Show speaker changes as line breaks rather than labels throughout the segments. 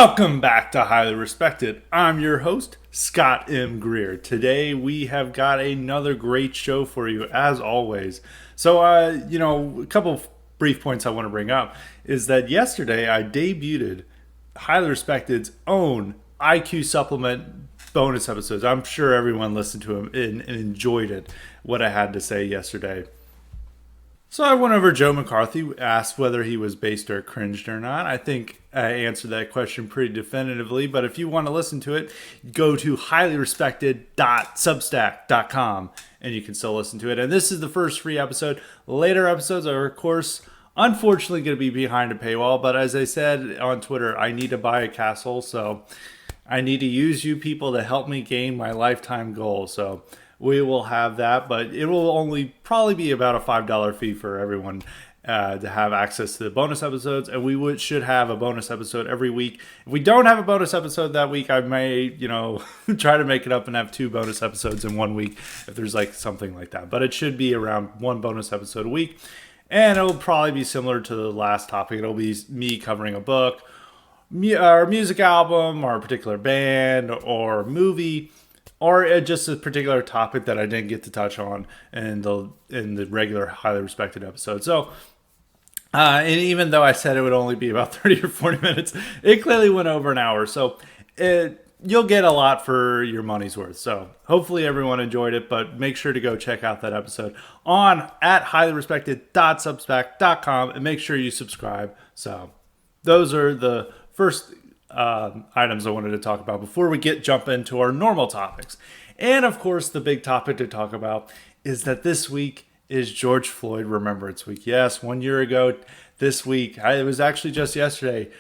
Welcome back to Highly Respected. I'm your host, Scott M. Greer. Today we have got another great show for you, as always. So, a couple of brief points I want to bring up is that yesterday I debuted Highly Respected's own IQ supplement bonus episodes. I'm sure everyone listened to them and enjoyed it, what I had to say yesterday. So I went over Joe McCarthy, asked whether he was based or cringed or not. I think I answered that question pretty definitively, but if you want to listen to it, go to highly-respected.substack.com and you can still listen to it. And this is the first free episode. Later episodes are, of course, unfortunately going to be behind a paywall, but as I said on Twitter, I need to buy a castle, so I need to use you people to help me gain my lifetime goal. So we will have that, but it will only probably be about a $5 fee for everyone to have access to the bonus episodes, and we should have a bonus episode every week. If we don't have a bonus episode that week, I may, try to make it up and have 2 bonus episodes in 1 week if there's like something like that. But it should be around 1 bonus episode a week, and it'll probably be similar to the last topic. It'll be me covering a book, or a music album, or a particular band, or movie, or just a particular topic that I didn't get to touch on in the regular Highly Respected episode. So, and even though I said it would only be about 30 or 40 minutes, it clearly went over an hour. So you'll get a lot for your money's worth. So hopefully everyone enjoyed it, but make sure to go check out that episode at highly-respected.substack.com and make sure you subscribe. So those are the first items I wanted to talk about before we jump into our normal topics. And of course, the big topic to talk about is that this week is George Floyd Remembrance Week. Yes, 1 year ago this week, it was actually just yesterday,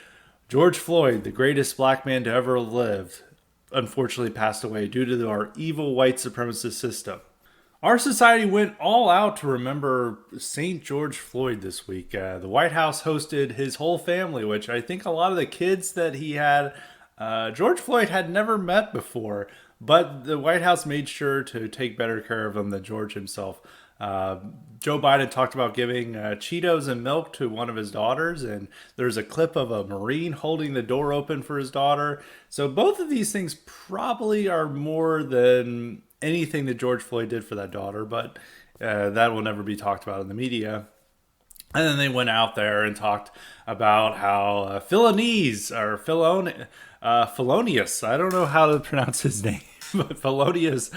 George Floyd, the greatest black man to ever live, unfortunately passed away due to our evil white supremacist system. Our society went all out to remember St. George Floyd this week. The White House hosted his whole family, which I think a lot of the kids that he had, George Floyd had never met before, but the White House made sure to take better care of him than George himself. Joe Biden talked about giving Cheetos and milk to one of his daughters, and there's a clip of a Marine holding the door open for his daughter. So both of these things probably are more than anything that George Floyd did for that daughter, but that will never be talked about in the media. And then they went out there and talked about how Felonious, I don't know how to pronounce his name, but Felonious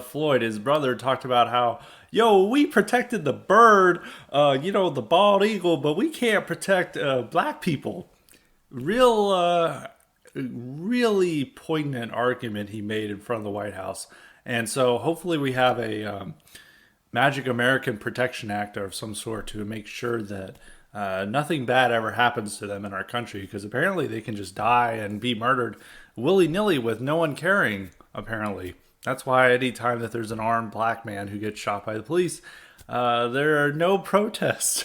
Floyd, his brother, talked about how, we protected the bird, the bald eagle, but we can't protect black people. Really poignant argument he made in front of the White House. And so hopefully we have a Magic American Protection Act of some sort to make sure that nothing bad ever happens to them in our country, because apparently they can just die and be murdered willy-nilly with no one caring, apparently. That's why anytime that there's an armed black man who gets shot by the police, there are no protests,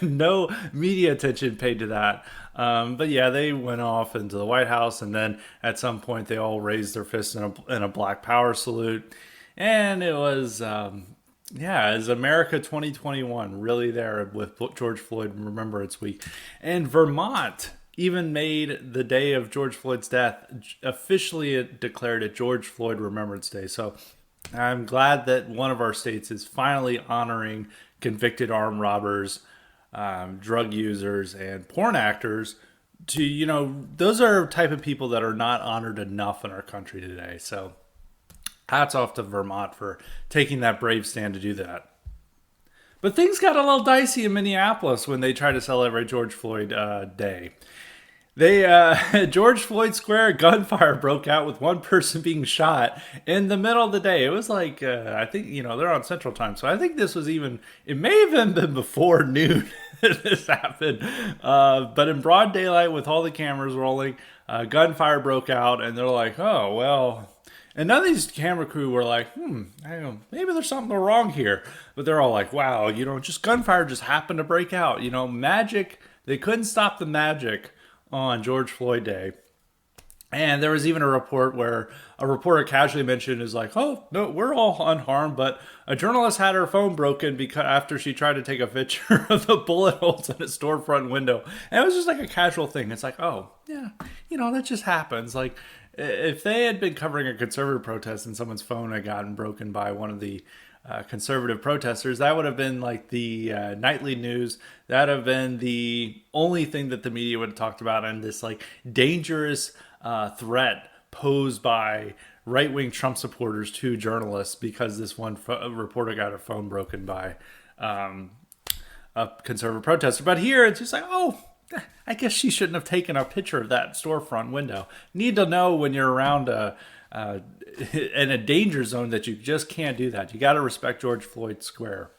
no media attention paid to that. But yeah, they went off into the White House, and then at some point they all raised their fists in a Black Power salute. And it was, it's America 2021 really there with George Floyd Remembrance Week. And Vermont even made the day of George Floyd's death officially declared it George Floyd Remembrance Day. So I'm glad that one of our states is finally honoring convicted armed robbers, drug users, and porn actors. Those are type of people that are not honored enough in our country today. So hats off to Vermont for taking that brave stand to do that. But things got a little dicey in Minneapolis when they tried to celebrate George Floyd Day. George Floyd Square, gunfire broke out with one person being shot in the middle of the day. It was like, I think, they're on Central Time. So I think it may have even been before noon that this happened. But in broad daylight with all the cameras rolling, gunfire broke out, and they're like, oh, well. And none of these camera crew were like, maybe there's something wrong here. But they're all like, wow, just gunfire just happened to break out. Magic, they couldn't stop the magic on George Floyd Day. And there was even a report where a reporter casually mentioned is like, "Oh no, we're all unharmed, but a journalist had her phone broken because after she tried to take a picture of the bullet holes in a storefront window." And it was just like a casual thing. It's like, oh yeah, that just happens. Like if they had been covering a conservative protest and someone's phone had gotten broken by one of the conservative protesters, that would have been like the nightly news. That would have been the only thing that the media would have talked about, and this like dangerous threat posed by right-wing Trump supporters to journalists because this one reporter got her phone broken by a conservative protester. But here it's just like, oh, I guess she shouldn't have taken a picture of that storefront window. Need to know when you're around in a danger zone that you just can't do that. You got to respect George Floyd Square.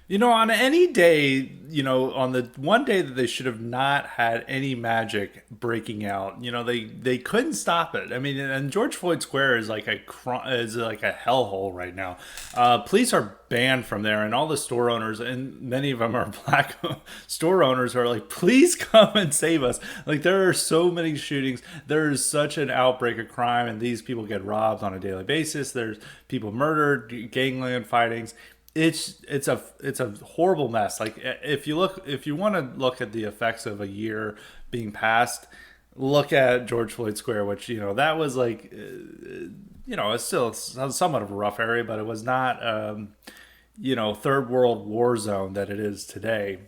On any day, on the one day that they should have not had any magic breaking out, they couldn't stop it. I mean, and George Floyd Square is like a hellhole right now. Police are banned from there, and all the store owners, and many of them are black store owners, are like, please come and save us. Like, there are so many shootings. There is such an outbreak of crime, and these people get robbed on a daily basis. There's people murdered, gangland fightings. It's a horrible mess. Like if you want to look at the effects of a year being passed, look at George Floyd Square, which that was like it's still somewhat of a rough area, but it was not third world war zone that it is today.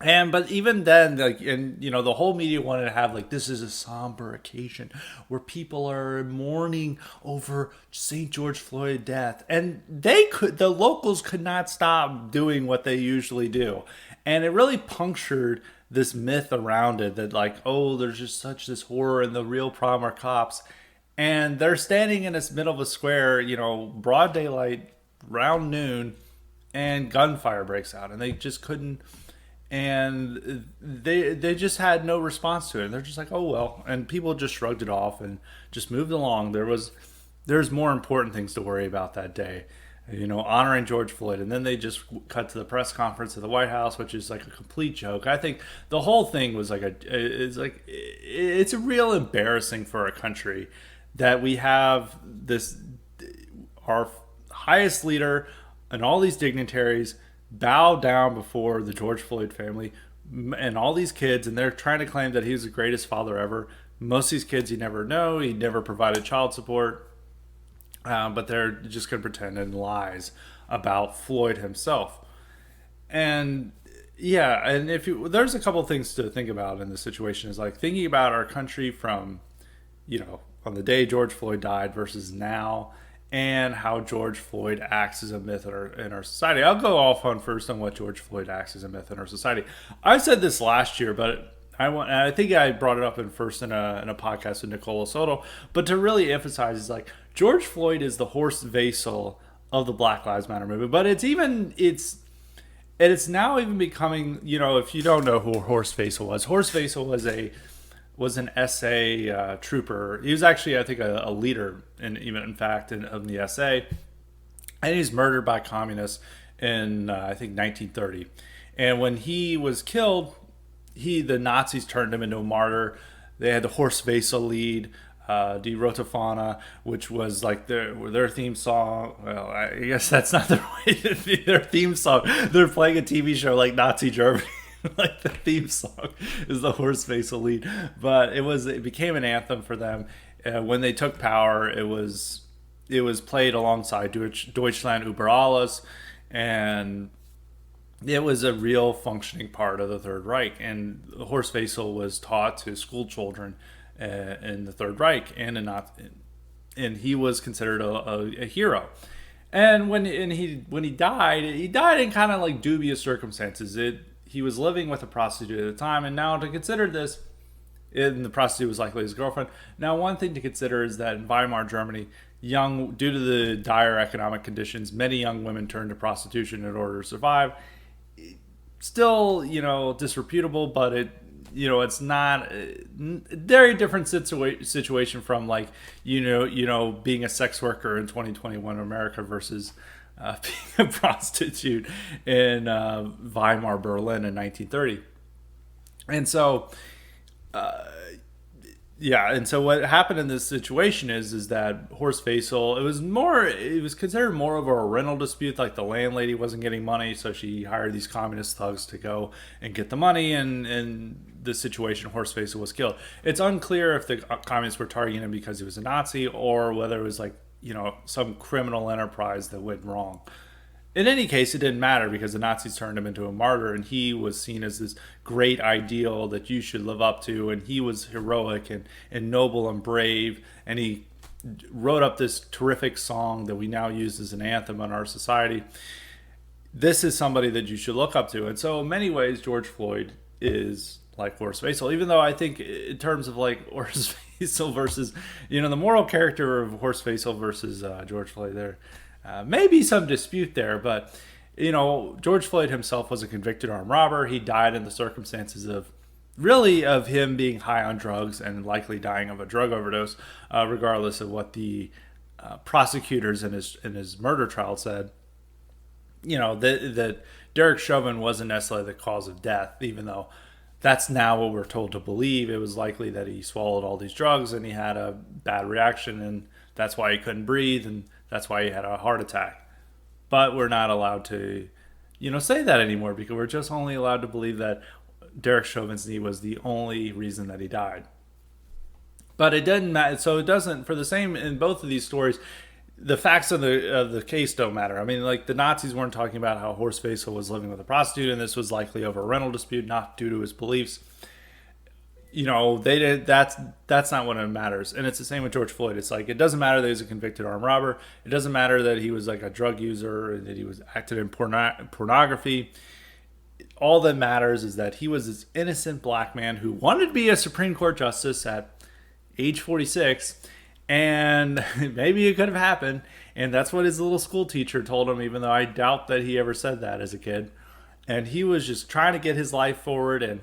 But even then, like, and the whole media wanted to have like, this is a somber occasion where people are mourning over St. George Floyd death, and the locals could not stop doing what they usually do, and it really punctured this myth around it that like, oh, there's just such this horror, and the real problem are cops, and they're standing in this middle of a square, broad daylight, around noon, and gunfire breaks out, and they just couldn't. And they just had no response to it. They're just like, oh well, and people just shrugged it off and just moved along. There's more important things to worry about that day, honoring George Floyd. And then they just cut to the press conference at the White House, which is like a complete joke. I think the whole thing was like it's a real embarrassing for a country that we have our highest leader and all these dignitaries bow down before the George Floyd family and all these kids, and they're trying to claim that he was the greatest father ever. Most of these kids, you never know. He never provided child support, but they're just going to pretend and lies about Floyd himself. And yeah, and there's a couple things to think about in this situation. Is like thinking about our country from, on the day George Floyd died versus now, and how George Floyd acts as a myth in our society. I'll go off on first on what George Floyd acts as a myth in our society. I said this last year, but I think I brought it up in a podcast with Nicola Soto. But to really emphasize, is like George Floyd is the Horst Wessel of the Black Lives Matter movement. But it's now even becoming, if you don't know who Horst Wessel was an SA trooper. He was actually, I think, a leader, in the SA, and he's murdered by communists in I think 1930. And when he was killed, the Nazis turned him into a martyr. They had the Horst Wessel lead, Die Rote Fahne, which was like their theme song. Well, I guess that's not their way to be their theme song. They're playing a TV show like Nazi Germany. Like the theme song is the Horst Wessel lead, but it became an anthem for them. When they took power, it was played alongside Deutschland über alles, and it was a real functioning part of the Third Reich. And Horst Wessel was taught to school children in the Third Reich, and he was considered a hero. And when he died in kind of like dubious circumstances. He was living with a prostitute at the time, and now to consider this, and the prostitute was likely his girlfriend. Now, one thing to consider is that in Weimar, Germany, due to the dire economic conditions, many young women turned to prostitution in order to survive. Still, disreputable, but it's not a very different situation from like, being a sex worker in 2021 in America versus being a prostitute in Weimar, Berlin in 1930. And so, Yeah, and so what happened in this situation is that Horst Faisal, it was considered more of a rental dispute. Like the landlady wasn't getting money, so she hired these communist thugs to go and get the money, and in the situation Horst Faisal was killed. It's unclear if the communists were targeting him because he was a Nazi or whether it was like, some criminal enterprise that went wrong. In any case, it didn't matter because the Nazis turned him into a martyr, and he was seen as this great ideal that you should live up to. And he was heroic and noble and brave. And he wrote up this terrific song that we now use as an anthem in our society. This is somebody that you should look up to. And so, in many ways, George Floyd is like Horst Faisal, even though I think, in terms of like Horst Faisal versus, the moral character of Horst Faisal versus George Floyd, there maybe some dispute there, but George Floyd himself was a convicted armed robber. He died in the circumstances of him being high on drugs and likely dying of a drug overdose, regardless of what the prosecutors in his murder trial said. That Derek Chauvin wasn't necessarily the cause of death, even though that's now what we're told to believe. It was likely that he swallowed all these drugs and he had a bad reaction, and that's why he couldn't breathe, and that's why he had a heart attack. But we're not allowed to, say that anymore, because we're just only allowed to believe that Derek Chauvin's knee was the only reason that he died. But it doesn't matter. So it doesn't, for the same, in both of these stories, the facts of the case don't matter. I mean, like the Nazis weren't talking about how Horst Faisal was living with a prostitute, and this was likely over a rental dispute, not due to his beliefs. They did. That's not what it matters. And it's the same with George Floyd. It's like, it doesn't matter that he's a convicted armed robber. It doesn't matter that he was like a drug user and that he was acted in pornography. All that matters is that he was this innocent black man who wanted to be a Supreme Court justice at age 46, and maybe it could have happened. And that's what his little school teacher told him, even though I doubt that he ever said that as a kid. And he was just trying to get his life forward, and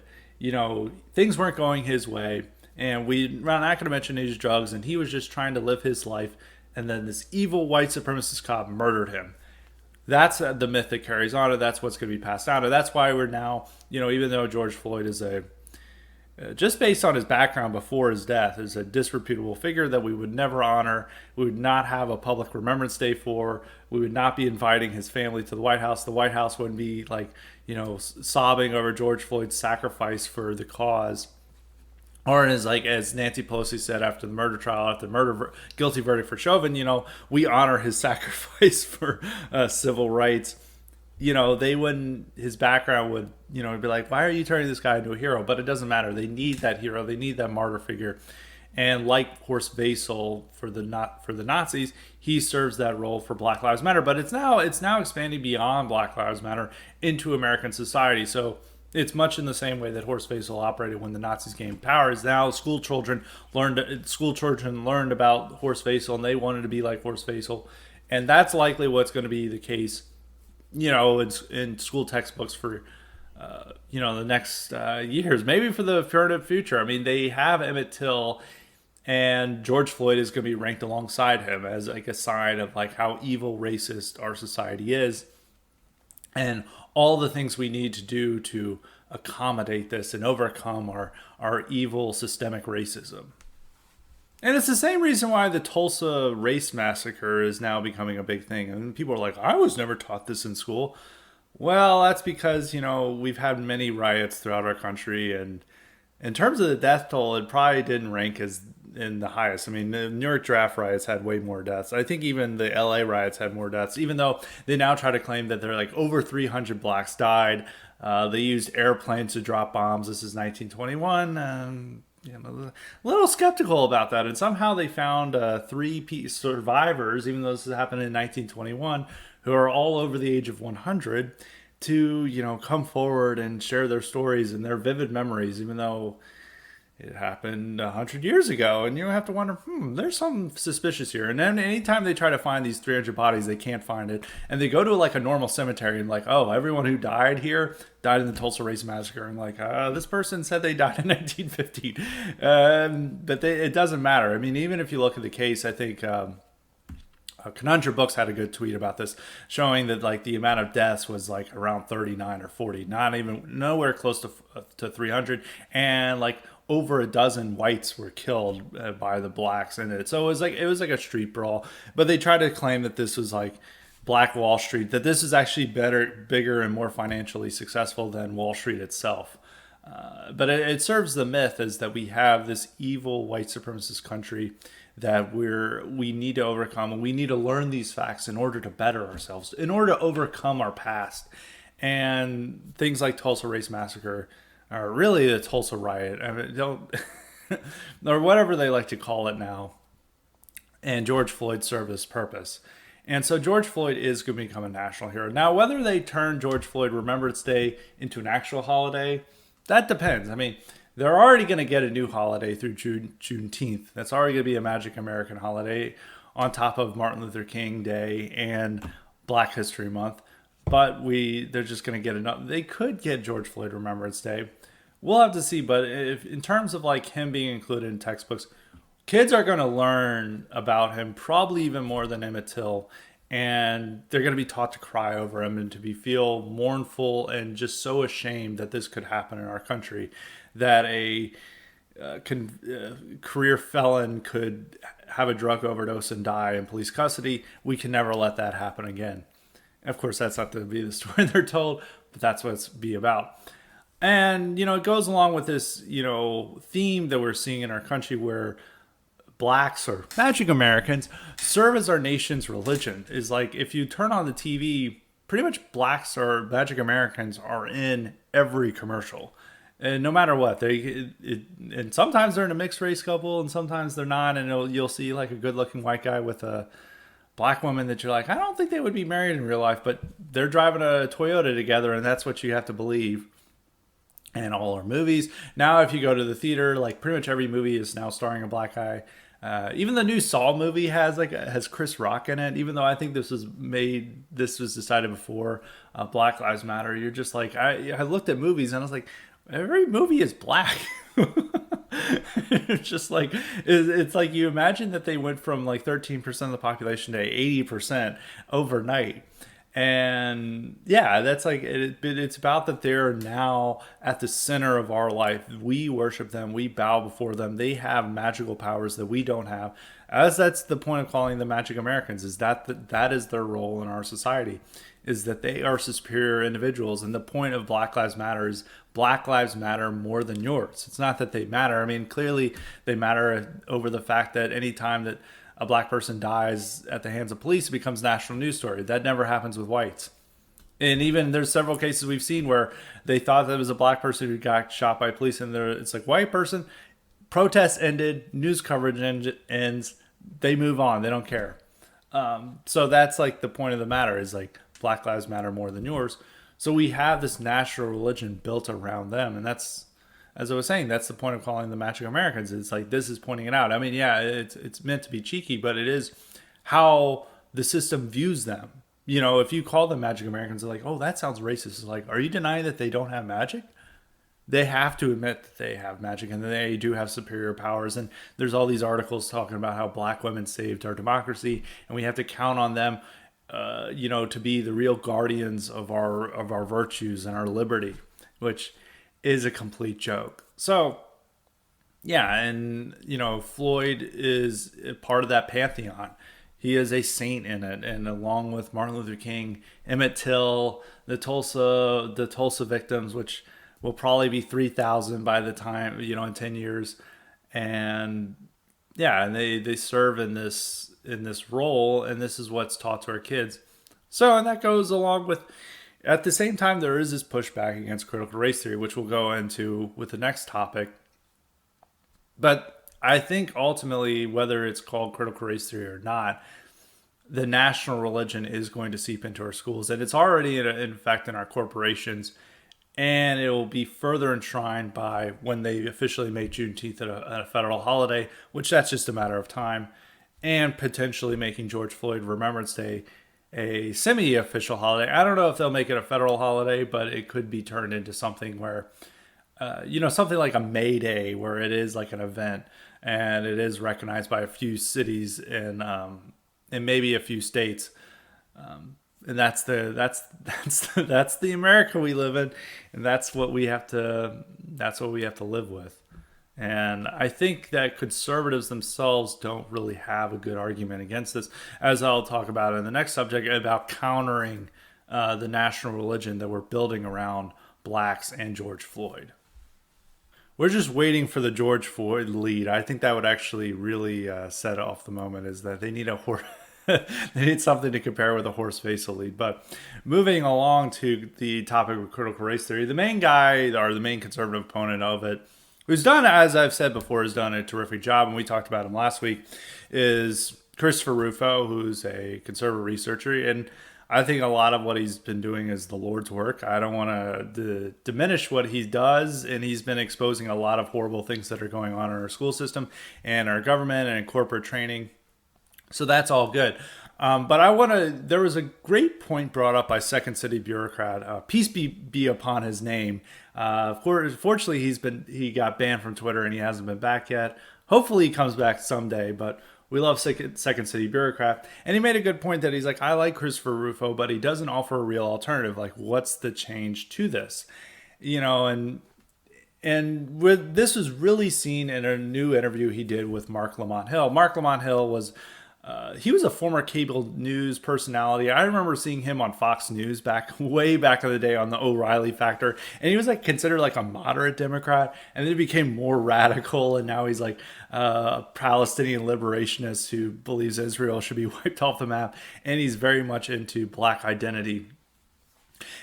things weren't going his way, and I'm not going to mention his drugs, and he was just trying to live his life, and then this evil white supremacist cop murdered him. That's the myth that carries on, and that's what's going to be passed down, and that's why we're now, even though George Floyd is just based on his background before his death, is a disreputable figure that we would never honor. We would not have a public Remembrance Day for. We would not be inviting his family to the White House. The White House wouldn't be like, sobbing over George Floyd's sacrifice for the cause. Or as Nancy Pelosi said after the murder trial, after the guilty verdict for Chauvin, we honor his sacrifice for civil rights. They wouldn't, his background would, be like, why are you turning this guy into a hero? But it doesn't matter. They need that hero. They need that martyr figure. And like Horst Faisal for the Nazis, he serves that role for Black Lives Matter. But it's now expanding beyond Black Lives Matter into American society. So it's much in the same way that Horst Faisal operated when the Nazis gained power. Is now school children learned about Horst Faisal, and they wanted to be like Horst Faisal. And that's likely what's going to be the case, in school textbooks for, the next years, maybe for the further future. I mean, they have Emmett Till, and George Floyd is going to be ranked alongside him as like a sign of like how evil, racist our society is, and all the things we need to do to accommodate this and overcome our evil systemic racism. And it's the same reason why the Tulsa race massacre is now becoming a big thing. And people are like, I was never taught this in school. Well, that's because, we've had many riots throughout our country. And in terms of the death toll, it probably didn't rank as in the highest. I mean, the New York draft riots had way more deaths. I think even the LA riots had more deaths, even though they now try to claim that they're like over 300 blacks died. They used airplanes to drop bombs. This is 1921. A little skeptical about that, and somehow they found 3 survivors, even though this happened in 1921, who are all over the age of 100, to come forward and share their stories and their vivid memories, even though it happened 100 years ago. And you have to wonder, there's something suspicious here. And then anytime they try to find these 300 bodies, they can't find it, and they go to like a normal cemetery and like, oh, everyone who died here died in the Tulsa Race Massacre, and like, this person said they died in 1915. But it doesn't matter. I mean, even if you look at the case, I think Conundrum Books had a good tweet about this, showing that like the amount of deaths was like around 39 or 40, not even nowhere close to 300. And like over a dozen whites were killed by the blacks in it. So it was like a street brawl. But they tried to claim that this was like Black Wall Street, that this is actually better, bigger, and more financially successful than Wall Street itself. But it serves the myth is that we have this evil white supremacist country that we need to overcome, and we need to learn these facts in order to better ourselves, in order to overcome our past. And things like Tulsa Race Massacre, or really the Tulsa Riot, I mean, don't or whatever they like to call it now, and George Floyd served this purpose. And so George Floyd is going to become a national hero. Now, whether they turn George Floyd Remembrance Day into an actual holiday, that depends. I mean, they're already going to get a new holiday through Juneteenth. That's already going to be a Magic American holiday on top of Martin Luther King Day and Black History Month. But they're just going to get enough. They could get George Floyd Remembrance Day. We'll have to see. But if in terms of like him being included in textbooks, kids are going to learn about him probably even more than Emmett Till. And they're going to be taught to cry over him and to feel mournful and just so ashamed that this could happen in our country, that a career felon could have a drug overdose and die in police custody. We can never let that happen again. Of course, that's not to be the story they're told, but that's what it's be about. And, it goes along with this, theme that we're seeing in our country where blacks or Magic Americans serve as our nation's religion. Is like if you turn on the TV, pretty much blacks or Magic Americans are in every commercial. And no matter what, and sometimes they're in a mixed race couple and sometimes they're not. And you'll see like a good looking white guy with a black woman that you're like, I don't think they would be married in real life, but they're driving a Toyota together and that's what you have to believe. And all our movies. Now, if you go to the theater, like pretty much every movie is now starring a black guy. Even the new Saw movie has Chris Rock in it. Even though I think this was decided before Black Lives Matter. You're just like, I looked at movies and I was like, every movie is black. It's just like it's like you imagine that they went from like 13% of the population to 80% overnight. And yeah, that's like it's about that they're now at the center of our life. We worship them, we bow before them. They have magical powers that we don't have. As that's the point of calling them Magic Americans, is that is their role in our society, is that they are superior individuals. And the point of Black Lives Matter is Black Lives Matter more than yours. It's not that they matter. I mean, clearly they matter over the fact that any time that a black person dies at the hands of police, it becomes a national news story. That never happens with whites. And even there's several cases we've seen where they thought that it was a black person who got shot by police, and it's like white person, protests ended, news coverage ends, they move on, they don't care. So that's like the point of the matter is like Black Lives Matter more than yours. So we have this national religion built around them, and that's, as I was saying, that's the point of calling them Magic Americans. It's like this is pointing it out. I mean, yeah, it's meant to be cheeky, but it is how the system views them. If you call them Magic Americans, they're like, oh, that sounds racist. It's like, are you denying that they don't have magic? They have to admit that they have magic and they do have superior powers. And there's all these articles talking about how black women saved our democracy, and we have to count on them, to be the real guardians of our virtues and our liberty, which is a complete joke. So, yeah, and, Floyd is a part of that pantheon. He is a saint in it, and along with Martin Luther King, Emmett Till, the Tulsa victims, which will probably be 3,000 by the time, in 10 years. And, yeah, and they serve in this role, and this is what's taught to our kids. So, and that goes along with, at the same time, there is this pushback against critical race theory, which we'll go into with the next topic. But I think ultimately, whether it's called critical race theory or not, the national religion is going to seep into our schools. And it's already, in fact, in our corporations. And it will be further enshrined by when they officially make Juneteenth a federal holiday, which that's just a matter of time, and potentially making George Floyd Remembrance Day a semi-official holiday. I don't know if they'll make it a federal holiday, but it could be turned into something where, something like a May Day, where it is like an event and it is recognized by a few cities and maybe a few states. And that's the America we live in, and that's what we have to live with. And I think that conservatives themselves don't really have a good argument against this, as I'll talk about in the next subject about countering the national religion that we're building around blacks and George Floyd. We're just waiting for the George Floyd lead. I think that would actually really set off the moment. Is that they need a horse. They need something to compare with a horse facial lead. But moving along to the topic of critical race theory, the main guy or the main conservative opponent of it, who's done, as I've said before, has done a terrific job, and we talked about him last week, is Christopher Rufo, who's a conservative researcher. And I think a lot of what he's been doing is the Lord's work. I don't want to diminish what he does, and he's been exposing a lot of horrible things that are going on in our school system and our government and in corporate training. So that's all good. But I want to, there was a great point brought up by Second City bureaucrat, peace be upon his name. Fortunately, he got banned from Twitter and he hasn't been back yet. Hopefully he comes back someday, but we love Second City bureaucrat. And he made a good point that he's like, I like Christopher Rufo, but he doesn't offer a real alternative. Like, what's the change to this? You know, and this was really seen in a new interview he did with Mark Lamont Hill. Mark Lamont Hill was he was a former cable news personality. I remember seeing him on Fox News way back in the day on the O'Reilly Factor. And he was like considered like a moderate Democrat. And then he became more radical. And now he's like a Palestinian liberationist who believes Israel should be wiped off the map. And he's very much into black identity.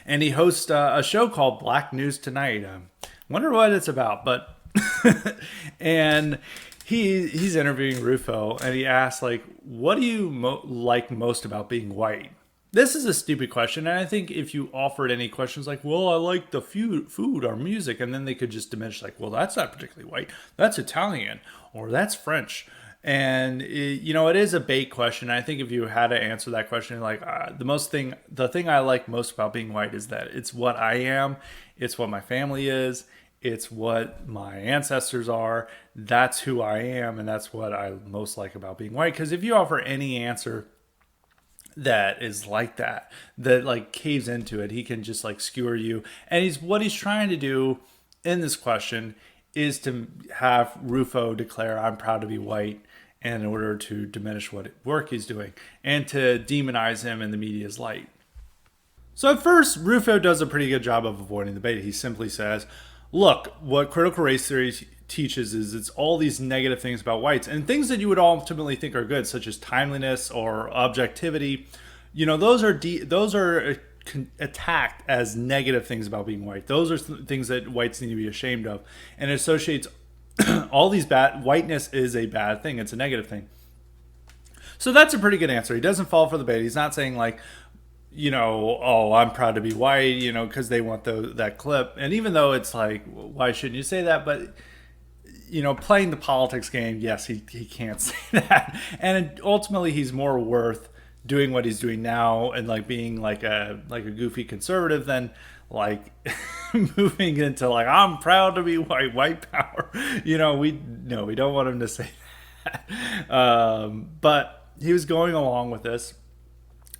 And he hosts a show called Black News Tonight. Wonder what it's about. But and he's interviewing Rufo, and he asks, like, what do you like most about being white? This is a stupid question, and I think if you offered any questions like, well, I like the food or music, and then they could just diminish, like, well, that's not particularly white, that's Italian, or that's French. And it is a bait question. I think if you had to answer that question, like the thing I like most about being white is that it's what I am, it's what my family is, it's what my ancestors are. That's who I am, and that's what I most like about being white. Because if you offer any answer that is like that like caves into it, he can just like skewer you. And what he's trying to do in this question is to have Rufo declare, I'm proud to be white, and in order to diminish what work he's doing and to demonize him in the media's light. So at first, Rufo does a pretty good job of avoiding the debate. He simply says, look, what critical race theory teaches is it's all these negative things about whites and things that you would ultimately think are good, such as timeliness or objectivity. Those are attacked as negative things about being white. Those are things that whites need to be ashamed of, and it associates all these whiteness is a bad thing. It's a negative thing. So that's a pretty good answer. He doesn't fall for the bait. He's not saying like, oh, I'm proud to be white, because they want that clip. And even though it's like, why shouldn't you say that? But, playing the politics game, yes, he can't say that. And ultimately, he's more worth doing what he's doing now and like being like a goofy conservative than like moving into like, I'm proud to be white power. We don't want him to say that. But he was going along with this.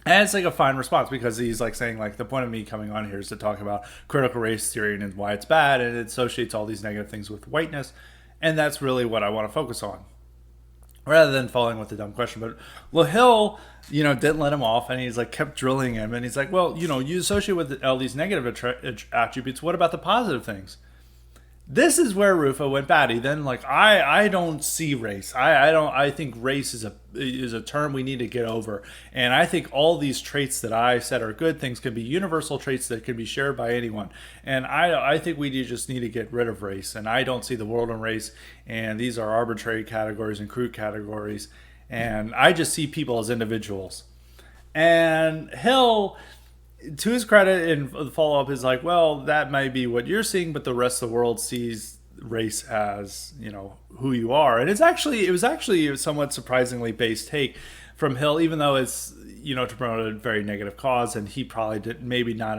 And it's like a fine response because he's like saying like the point of me coming on here is to talk about critical race theory and why it's bad, and it associates all these negative things with whiteness, and that's really what I want to focus on rather than falling with the dumb question. But Hill, didn't let him off, and he's like kept drilling him, and he's like, well, you associate with all these negative attributes. What about the positive things? This is where Rufo went bad. He then like, I don't see race. I think race is a term we need to get over. And I think all these traits that I said are good things can be universal traits that can be shared by anyone. And I think we just need to get rid of race. And I don't see the world in race. And these are arbitrary categories and crude categories. And I just see people as individuals. And Hill, to his credit, in the follow-up is like, well, that might be what you're seeing, but the rest of the world sees race as, who you are. And it was actually a somewhat surprisingly based take from Hill, even though it's, to promote a very negative cause, and he probably maybe not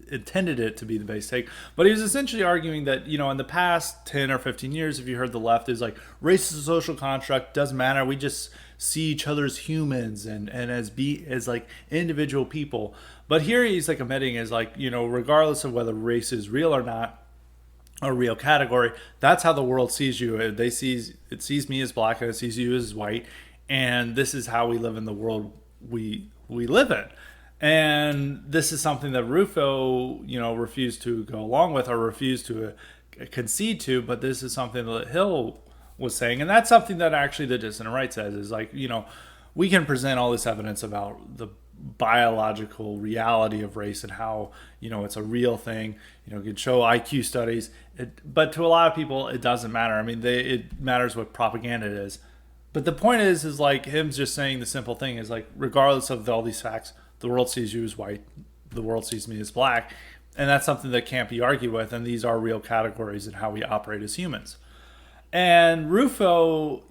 intended it to be the base take. But he was essentially arguing that, in the past 10 or 15 years, if you heard the left, is like, race is a social construct, doesn't matter, we just see each other as humans and as like individual people. But here he's like admitting is like, regardless of whether race is real or not, a real category. That's how the world sees you. It sees me as black and it sees you as white, and this is how we live in the world we live in. And this is something that Rufo, refused to go along with or refused to concede to. But this is something that Hill was saying, and that's something that actually the dissident right says is like, we can present all this evidence about the biological reality of race and how it's a real thing. You can show IQ studies, but to a lot of people it doesn't matter. I mean, it matters what propaganda it is. But the point is like him just saying the simple thing is like, regardless of all these facts, the world sees you as white, the world sees me as black, and that's something that can't be argued with. And these are real categories in how we operate as humans. And Rufo,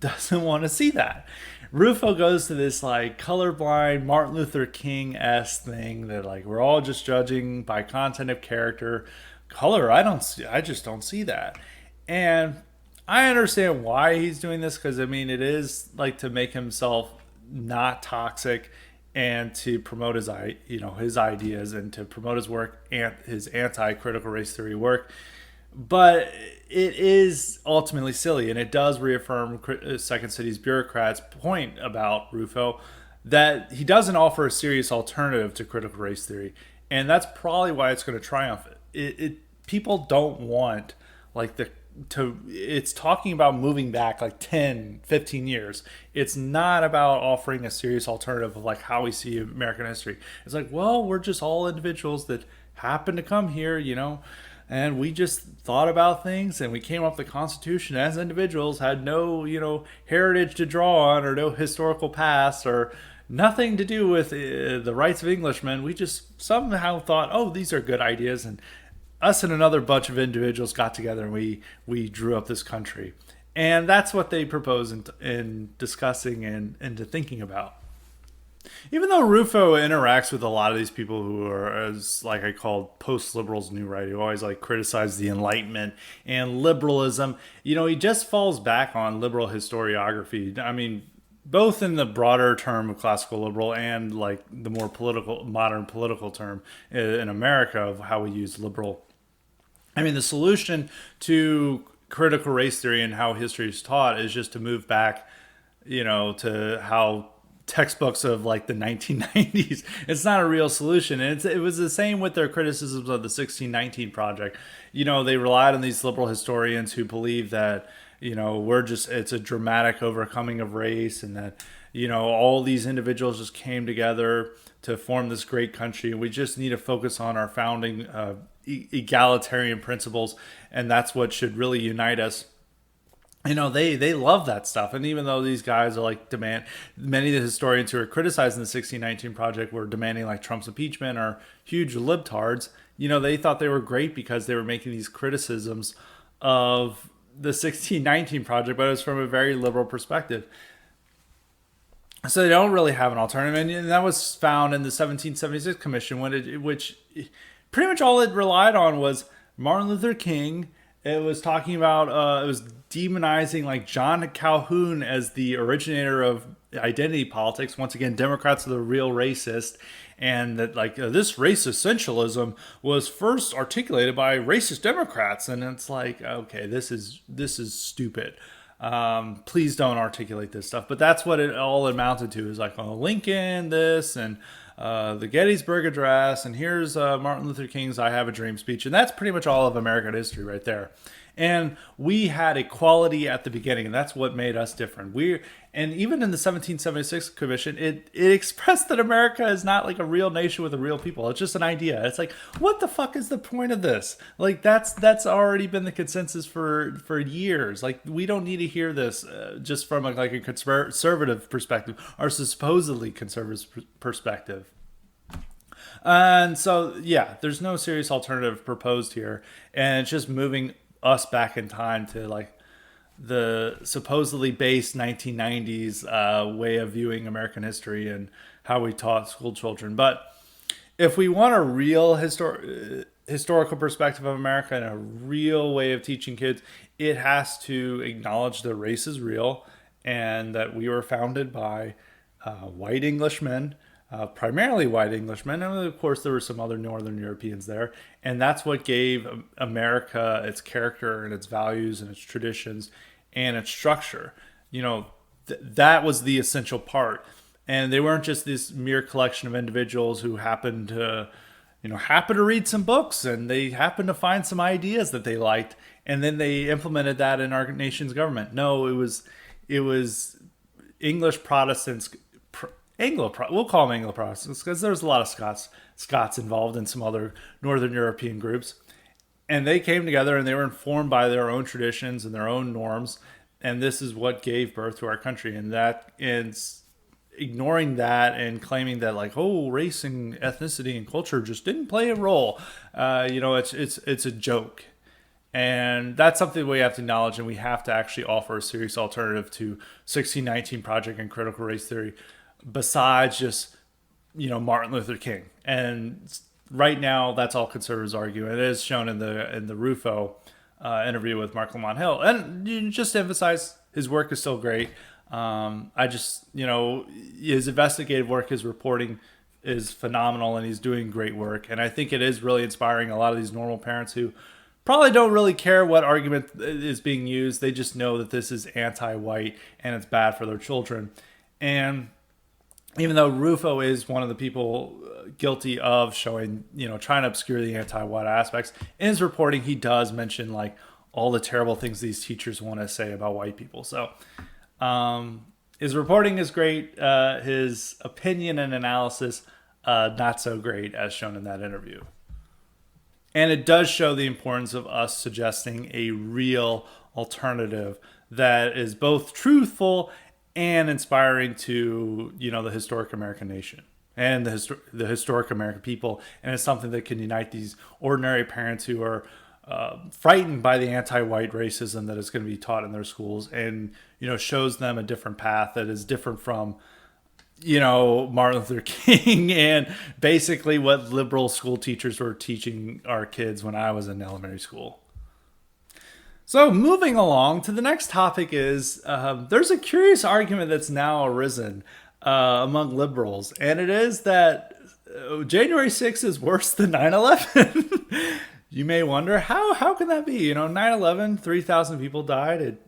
doesn't want to see that. Rufo goes to this like colorblind Martin Luther King-esque thing that like we're all just judging by content of character. Color, I just don't see that. And I understand why he's doing this, because I mean it is like to make himself not toxic and to promote his ideas and to promote his work and his anti-critical race theory work. But it is ultimately silly, and it does reaffirm Second City's bureaucrats' point about Rufo that he doesn't offer a serious alternative to critical race theory, and that's probably why it's going to triumph. People don't want like it's talking about moving back like 10, 15 years. It's not about offering a serious alternative of like how we see American history. It's like, well, we're just all individuals that happen to come here, and we just thought about things and we came up with the Constitution as individuals, had no, heritage to draw on or no historical past or nothing to do with the rights of Englishmen. We just somehow thought, oh, these are good ideas. And us and another bunch of individuals got together and we drew up this country. And that's what they propose in discussing and into thinking about. Even though Rufo interacts with a lot of these people who are, as like I called, post-liberals new right, who always like criticize the Enlightenment and liberalism, he just falls back on liberal historiography. I mean, both in the broader term of classical liberal and like the more modern political term in America of how we use liberal. I mean, the solution to critical race theory and how history is taught is just to move back, to how textbooks of like the 1990s. It's not a real solution. And it was the same with their criticisms of the 1619 Project. They relied on these liberal historians who believe that, it's a dramatic overcoming of race and that, all these individuals just came together to form this great country. And we just need to focus on our founding egalitarian principles. And that's what should really unite us. They love that stuff. And even though these guys are like many of the historians who are criticizing the 1619 Project were demanding like Trump's impeachment or huge libtards, they thought they were great because they were making these criticisms of the 1619 Project, but it was from a very liberal perspective. So they don't really have an alternative. And that was found in the 1776 Commission, which pretty much all it relied on was Martin Luther King. It was talking about, it was demonizing like John Calhoun as the originator of identity politics. Once again, Democrats are the real racist. And that like this race essentialism was first articulated by racist Democrats. And it's like, okay, this is stupid. Please don't articulate this stuff. But that's what it all amounted to is like, oh, Lincoln, this, and the Gettysburg Address, and here's Martin Luther King's I Have a Dream speech. And that's pretty much all of American history right there. And we had equality at the beginning, and that's what made us different. And even in the 1776 Commission, it expressed that America is not like a real nation with a real people. It's just an idea. It's like, what the fuck is the point of this? Like that's already been the consensus for years. Like we don't need to hear this just from a conservative perspective or supposedly conservative perspective. And so, yeah, there's no serious alternative proposed here, and it's just moving us back in time to like the supposedly based 1990s way of viewing American history and how we taught school children. But if we want a real historical perspective of America and a real way of teaching kids, it has to acknowledge that race is real and that we were founded by white Englishmen primarily white Englishmen, and of course there were some other Northern Europeans there, and that's what gave America its character and its values and its traditions and its structure. That was the essential part, and they weren't just this mere collection of individuals who happened to read some books and they happened to find some ideas that they liked, and then they implemented that in our nation's government. No, it was English Protestants, we'll call them Anglo Protestants because there's a lot of Scots involved in some other Northern European groups, and they came together and they were informed by their own traditions and their own norms, and this is what gave birth to our country. And that is ignoring that and claiming that like, oh, race and ethnicity and culture just didn't play a role. It's a joke. And that's something we have to acknowledge, and we have to actually offer a serious alternative to 1619 Project and critical race theory, besides just Martin Luther King. And right now, that's all conservatives argue. And it is shown in the Rufo interview with Mark Lamont Hill. And just to emphasize, his work is still great. His investigative work, his reporting is phenomenal, and he's doing great work. And I think it is really inspiring a lot of these normal parents who probably don't really care what argument is being used. They just know that this is anti-white and it's bad for their children. And even though Rufo is one of the people guilty of showing, trying to obscure the anti-white aspects, in his reporting, he does mention like all the terrible things these teachers want to say about white people. So his reporting is great. His opinion and analysis, not so great, as shown in that interview. And it does show the importance of us suggesting a real alternative that is both truthful and inspiring to, the historic American nation and the historic American people. And it's something that can unite these ordinary parents who are frightened by the anti-white racism that is going to be taught in their schools, and, shows them a different path that is different from, Martin Luther King and basically what liberal school teachers were teaching our kids when I was in elementary school. So moving along to the next topic is there's a curious argument that's now arisen among liberals, and it is that January 6th is worse than 9/11. You may wonder, how can that be? 9/11, 3,000 people died. It,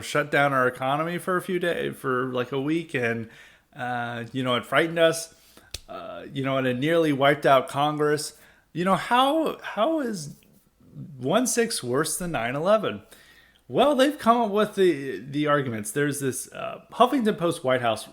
shut down our economy for a few days, for like a week, and it frightened us, and it nearly wiped out Congress. How is 1/6 worse than 9/11? Well, they've come up with the arguments. There's this Huffington Post White House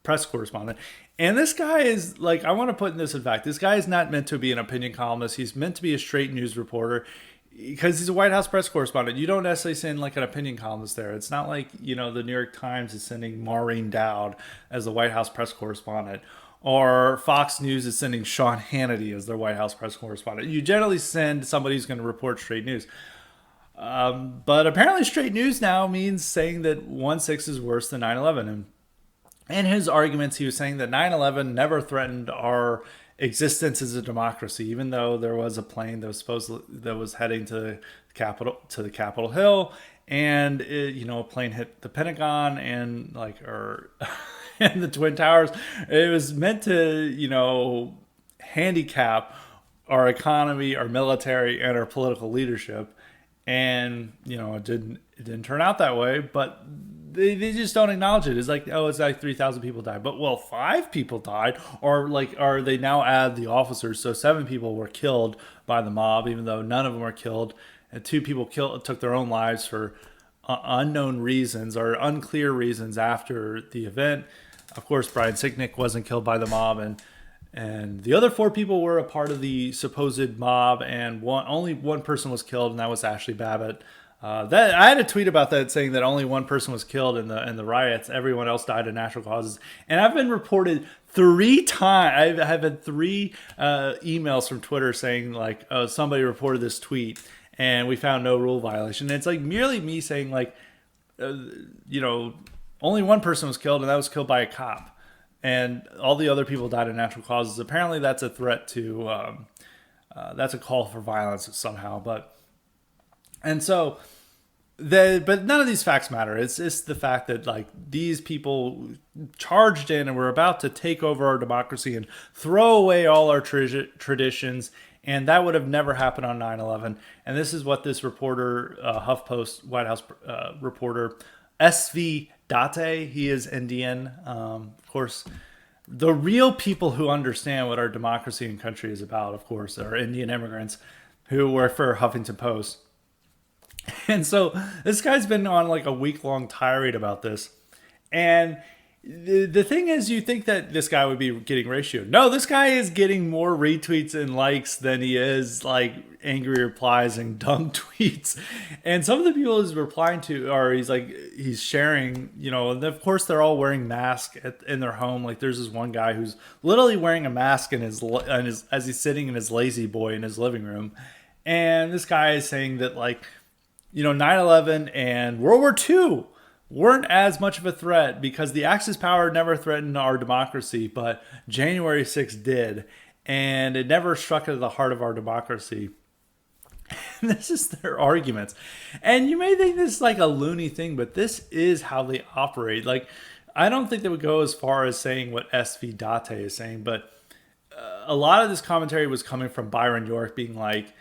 press correspondent, and this guy is like, I want to put this in fact, this guy is not meant to be an opinion columnist. He's meant to be a straight news reporter, because he's a White House press correspondent. You don't necessarily send like an opinion columnist there. It's not like, the New York Times is sending Maureen Dowd as the White House press correspondent, or Fox News is sending Sean Hannity as their White House press correspondent. You generally send somebody who's going to report straight news. But apparently straight news now means saying that 1/6 is worse than 9/11. And in his arguments, he was saying that 9/11 never threatened our existence as a democracy, even though there was a plane that was heading to the Capitol Hill, and a plane hit the Pentagon and and the Twin Towers. It was meant to handicap our economy, our military, and our political leadership. And it didn't turn out that way, but they just don't acknowledge it. It's like, oh, it's like 3,000 people died, but 5 people died, or they now add the officers, so 7 people were killed by the mob, even though none of them were killed, and 2 people took their own lives for unknown reasons or unclear reasons after the event. Of course, Brian Sicknick wasn't killed by the mob, and the other 4 people were a part of the supposed mob, and only one person was killed, and that was Ashley Babbitt. I had a tweet about that saying that only one person was killed in the riots. Everyone else died of natural causes. And I've been reported 3 times. I've had 3 emails from Twitter saying like, oh, somebody reported this tweet and we found no rule violation. And it's like merely me saying like, only one person was killed, and that was killed by a cop. And all the other people died of natural causes. Apparently that's a threat to, that's a call for violence somehow. And so But none of these facts matter. It's just the fact that like these people charged in and were about to take over our democracy and throw away all our traditions, and that would have never happened on 9/11. And this is what this reporter, HuffPost White House reporter, SV Date, he is Indian, of course. The real people who understand what our democracy and country is about, of course, are Indian immigrants who work for Huffington Post. And so this guy's been on like a week-long tirade about this. And the thing is, you think that this guy would be getting ratio. No, this guy is getting more retweets and likes than he is like angry replies and dumb tweets. And some of the people he's replying to are he's sharing, and of course they're all wearing masks in their home. Like there's this one guy who's literally wearing a mask in his as he's sitting in his lazy boy in his living room. And this guy is saying that 9/11 and World War II weren't as much of a threat because the Axis power never threatened our democracy, but January 6th did, and it never struck at the heart of our democracy. And this is their arguments. And you may think this is like a loony thing, but this is how they operate. Like, I don't think they would go as far as saying what SV Date is saying, but a lot of this commentary was coming from Byron York being like,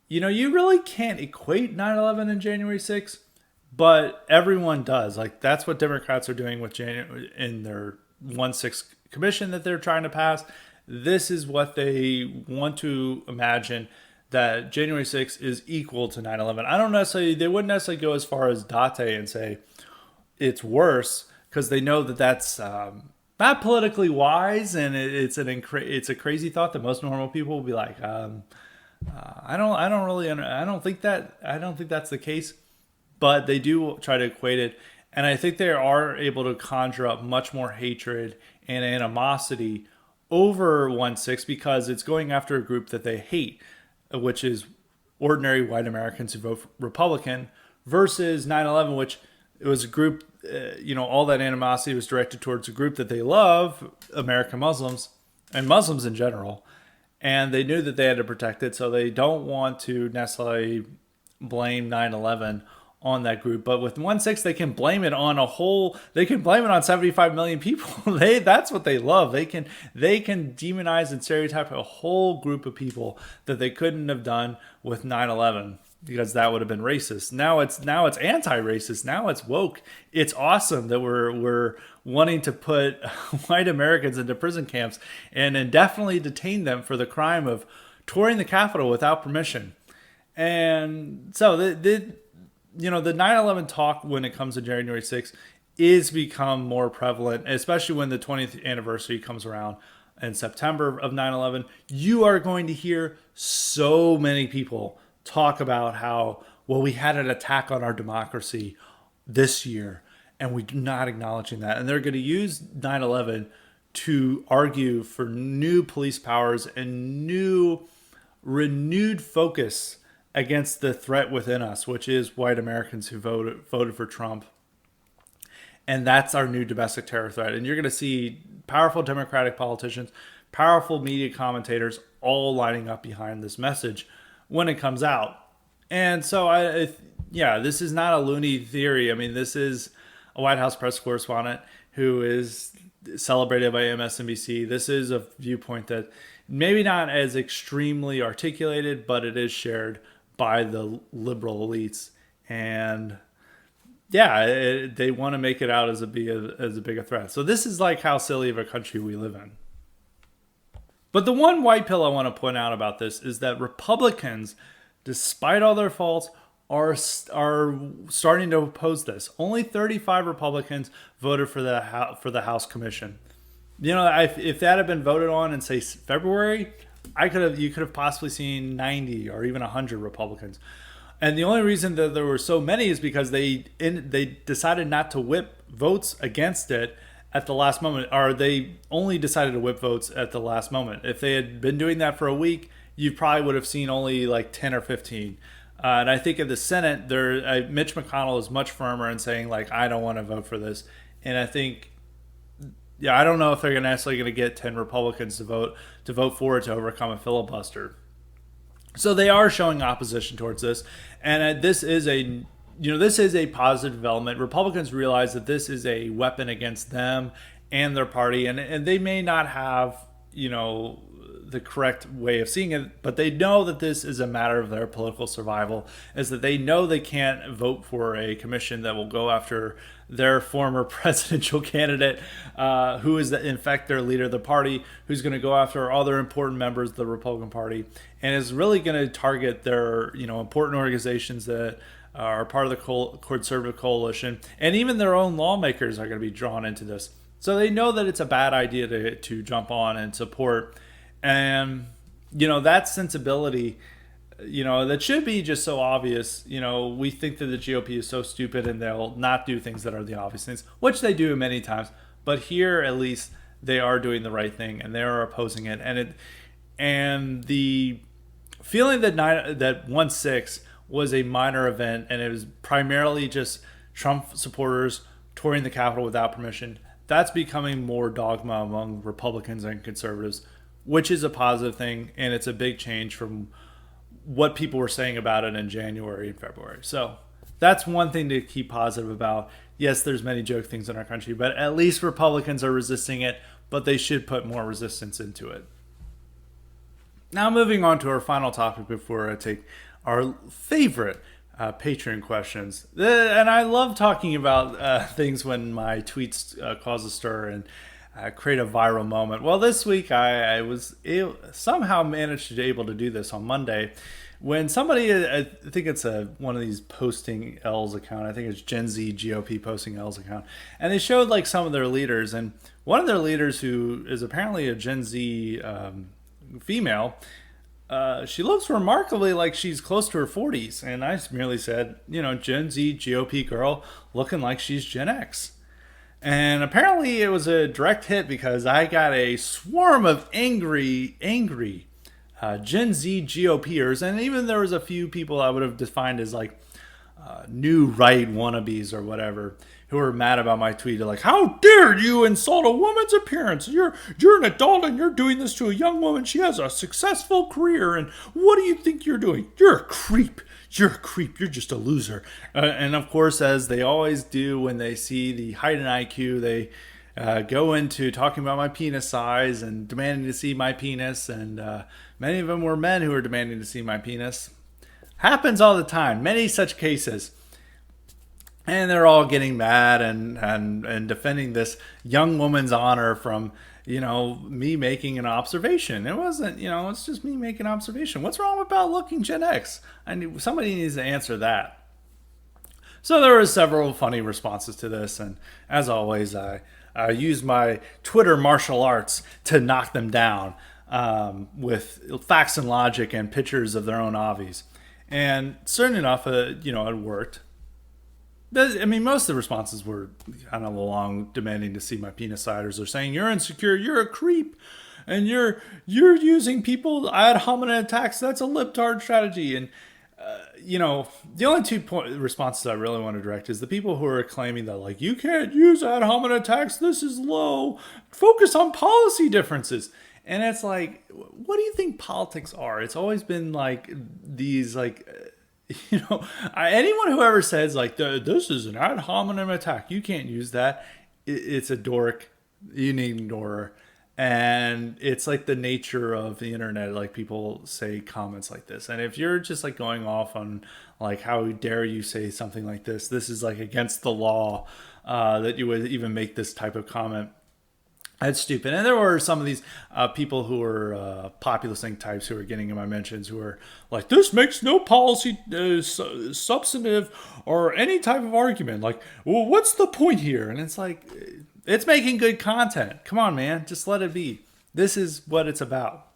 you really can't equate 9/11 and January 6th, but everyone does. Like, that's what Democrats are doing with in their 1/6 commission that they're trying to pass. This is what they want to imagine, that January 6th is equal to 9/11. They wouldn't necessarily go as far as Date and say it's worse, because they know that that's not politically wise, and it's a crazy thought that most normal people will be like, I don't think that's the case, but they do try to equate it, and I think they are able to conjure up much more hatred and animosity over 1/6 because it's going after a group that they hate, which is ordinary white Americans who vote Republican, versus 9/11, which it was a group, all that animosity was directed towards a group that they love, American Muslims and Muslims in general. And they knew that they had to protect it, so they don't want to necessarily blame 9/11 on that group. But with 1/6, they can blame it on they can blame it on 75 million people. That's what they love. They can demonize and stereotype a whole group of people that they couldn't have done with 9/11, because that would have been racist. Now it's anti-racist. Now it's woke. It's awesome that we're wanting to put white Americans into prison camps and indefinitely detain them for the crime of touring the Capitol without permission. And so the 9/11 talk when it comes to January 6th is become more prevalent, especially when the 20th anniversary comes around in September of 9/11. You are going to hear so many people talk about how, well, we had an attack on our democracy this year, and we're not acknowledging that. And they're going to use 9/11 to argue for new police powers and new renewed focus against the threat within us, which is white Americans who voted for Trump. And that's our new domestic terror threat. And you're going to see powerful Democratic politicians, powerful media commentators all lining up behind this message when it comes out. And so, this is not a loony theory. I mean, this is a White House press correspondent who is celebrated by MSNBC. This is a viewpoint that maybe not as extremely articulated, but it is shared by the liberal elites. And they want to make it out as a big threat. So this is like how silly of a country we live in. But the one white pill I want to point out about this is that Republicans, despite all their faults, are starting to oppose this. Only 35 Republicans voted for the House Commission. If that had been voted on in, say, February, you could have possibly seen 90 or even 100 Republicans. And the only reason that there were so many is because they decided not to whip votes against it at the last moment, or they only decided to whip votes at the last moment. If they had been doing that for a week, you probably would have seen only like 10 or 15. And I think in the Senate, Mitch McConnell is much firmer in saying, like, I don't want to vote for this. And I think, I don't know if they're necessarily going to get 10 Republicans to vote for it to overcome a filibuster. So they are showing opposition towards this. And this is a this is a positive development. Republicans realize that this is a weapon against them and their party, and they may not have, the correct way of seeing it, but they know that this is a matter of their political survival, is that they know they can't vote for a commission that will go after their former presidential candidate, who is in fact their leader of the party, who's going to go after other important members of the Republican Party, and is really going to target their, important organizations that are part of the conservative coalition, and even their own lawmakers are going to be drawn into this. So they know that it's a bad idea to jump on and support. And, that sensibility, that should be just so obvious. We think that the GOP is so stupid and they'll not do things that are the obvious things, which they do many times. But here, at least, they are doing the right thing and they are opposing it. And the feeling that 1/6 was a minor event and it was primarily just Trump supporters touring the Capitol without permission, that's becoming more dogma among Republicans and conservatives, which is a positive thing, and it's a big change from what people were saying about it in January and February. So that's one thing to keep positive about. Yes, there's many joke things in our country, but at least Republicans are resisting it, but they should put more resistance into it. Now moving on to our final topic before I take our favorite Patreon questions. And I love talking about things when my tweets cause a stir and create a viral moment. Well, this week I was somehow managed to be able to do this on Monday when somebody, I think it's one of these posting L's account. I think it's GenZ GOP posting L's account. And they showed like some of their leaders. And one of their leaders, who is apparently a Gen Z female, she looks remarkably like she's close to her 40s. And I merely said, Gen Z GOP girl looking like she's Gen X. And apparently it was a direct hit because I got a swarm of angry Gen Z GOPers. And even there was a few people I would have defined as like new right wannabes or whatever, who were mad about my tweet. They're like, how dare you insult a woman's appearance? You're an adult and you're doing this to a young woman. She has a successful career. And what do you think you're doing? You're a creep. You're a creep. You're just a loser. And of course, as they always do when they see the height in IQ, they go into talking about my penis size and demanding to see my penis. And many of them were men who were demanding to see my penis. Happens all the time. Many such cases. And they're all getting mad and defending this young woman's honor from, me making an observation. It wasn't, it's just me making an observation. What's wrong about looking Gen X? Somebody needs to answer that. So there were several funny responses to this. And as always, I use my Twitter martial arts to knock them down with facts and logic and pictures of their own obvies. And certain enough, it worked. Most of the responses were kind of along demanding to see my penis siders, or saying you're insecure, you're a creep, and you're using people ad hominem attacks. That's a libtard strategy. And the only two responses I really want to direct is the people who are claiming that like you can't use ad hominem attacks. This is low. Focus on policy differences. And it's like, what do you think politics are? It's always been like these like. Anyone who ever says like this is an ad hominem attack, you can't use that. It's a dork. You need to ignore her. And it's like the nature of the internet. Like people say comments like this, and if you're just like going off on like how dare you say something like this is like against the law that you would even make this type of comment. That's stupid. And there were some of these people who were populist types who were getting in my mentions who were like, this makes no policy substantive or any type of argument. Like, well, what's the point here? And it's like, it's making good content. Come on, man. Just let it be. This is what it's about.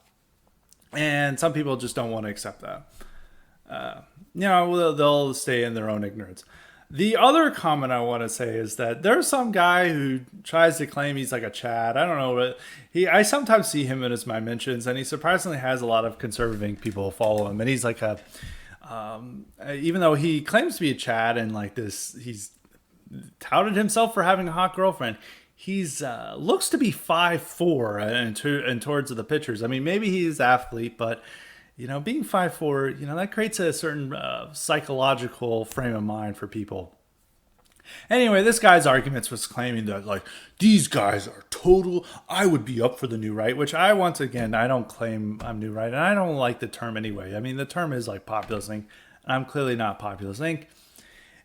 And some people just don't want to accept that. They'll stay in their own ignorance. The other comment I want to say is that there's some guy who tries to claim he's like a Chad. I don't know, but I sometimes see him in my mentions, and he surprisingly has a lot of conservative people follow him. And he's like even though he claims to be a Chad and like this, he's touted himself for having a hot girlfriend. He's looks to be 5'4" and towards the pictures. Maybe he's an athlete, but being 5'4", that creates a certain psychological frame of mind for people. Anyway, this guy's arguments was claiming that, like, these guys are total, I would be up for the new right, which once again, I don't claim I'm new right, and I don't like the term anyway. I mean, the term is like populist Inc., and I'm clearly not populist Inc.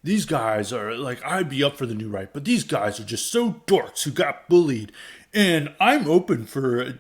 These guys are like, I'd be up for the new right, but these guys are just so dorks who got bullied. And I'm open for,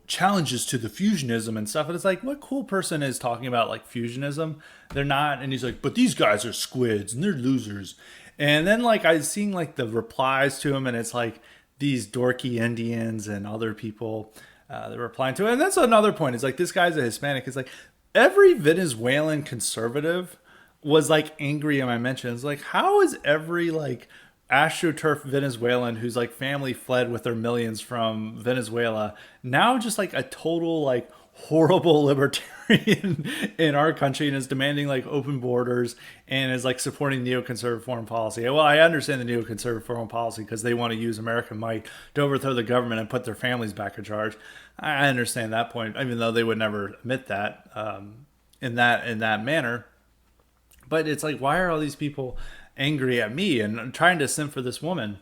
challenges to the fusionism and stuff. And it's like, what cool person is talking about like fusionism? They're not. And he's like, but these guys are squids and they're losers. And then like I seen like the replies to him, and it's like these dorky Indians and other people they're replying to it. And that's another point. It's like, this guy's a Hispanic. It's like every Venezuelan conservative was like angry at my mentions. Like, how is every like astroturf Venezuelan whose like family fled with their millions from Venezuela now just like a total like horrible libertarian in our country, and is demanding like open borders and is like supporting neoconservative foreign policy? Well, I understand the neoconservative foreign policy because they want to use American might to overthrow the government and put their families back in charge. I understand that point, even though they would never admit that in that manner. But it's like, why are all these people angry at me and trying to simp for this woman?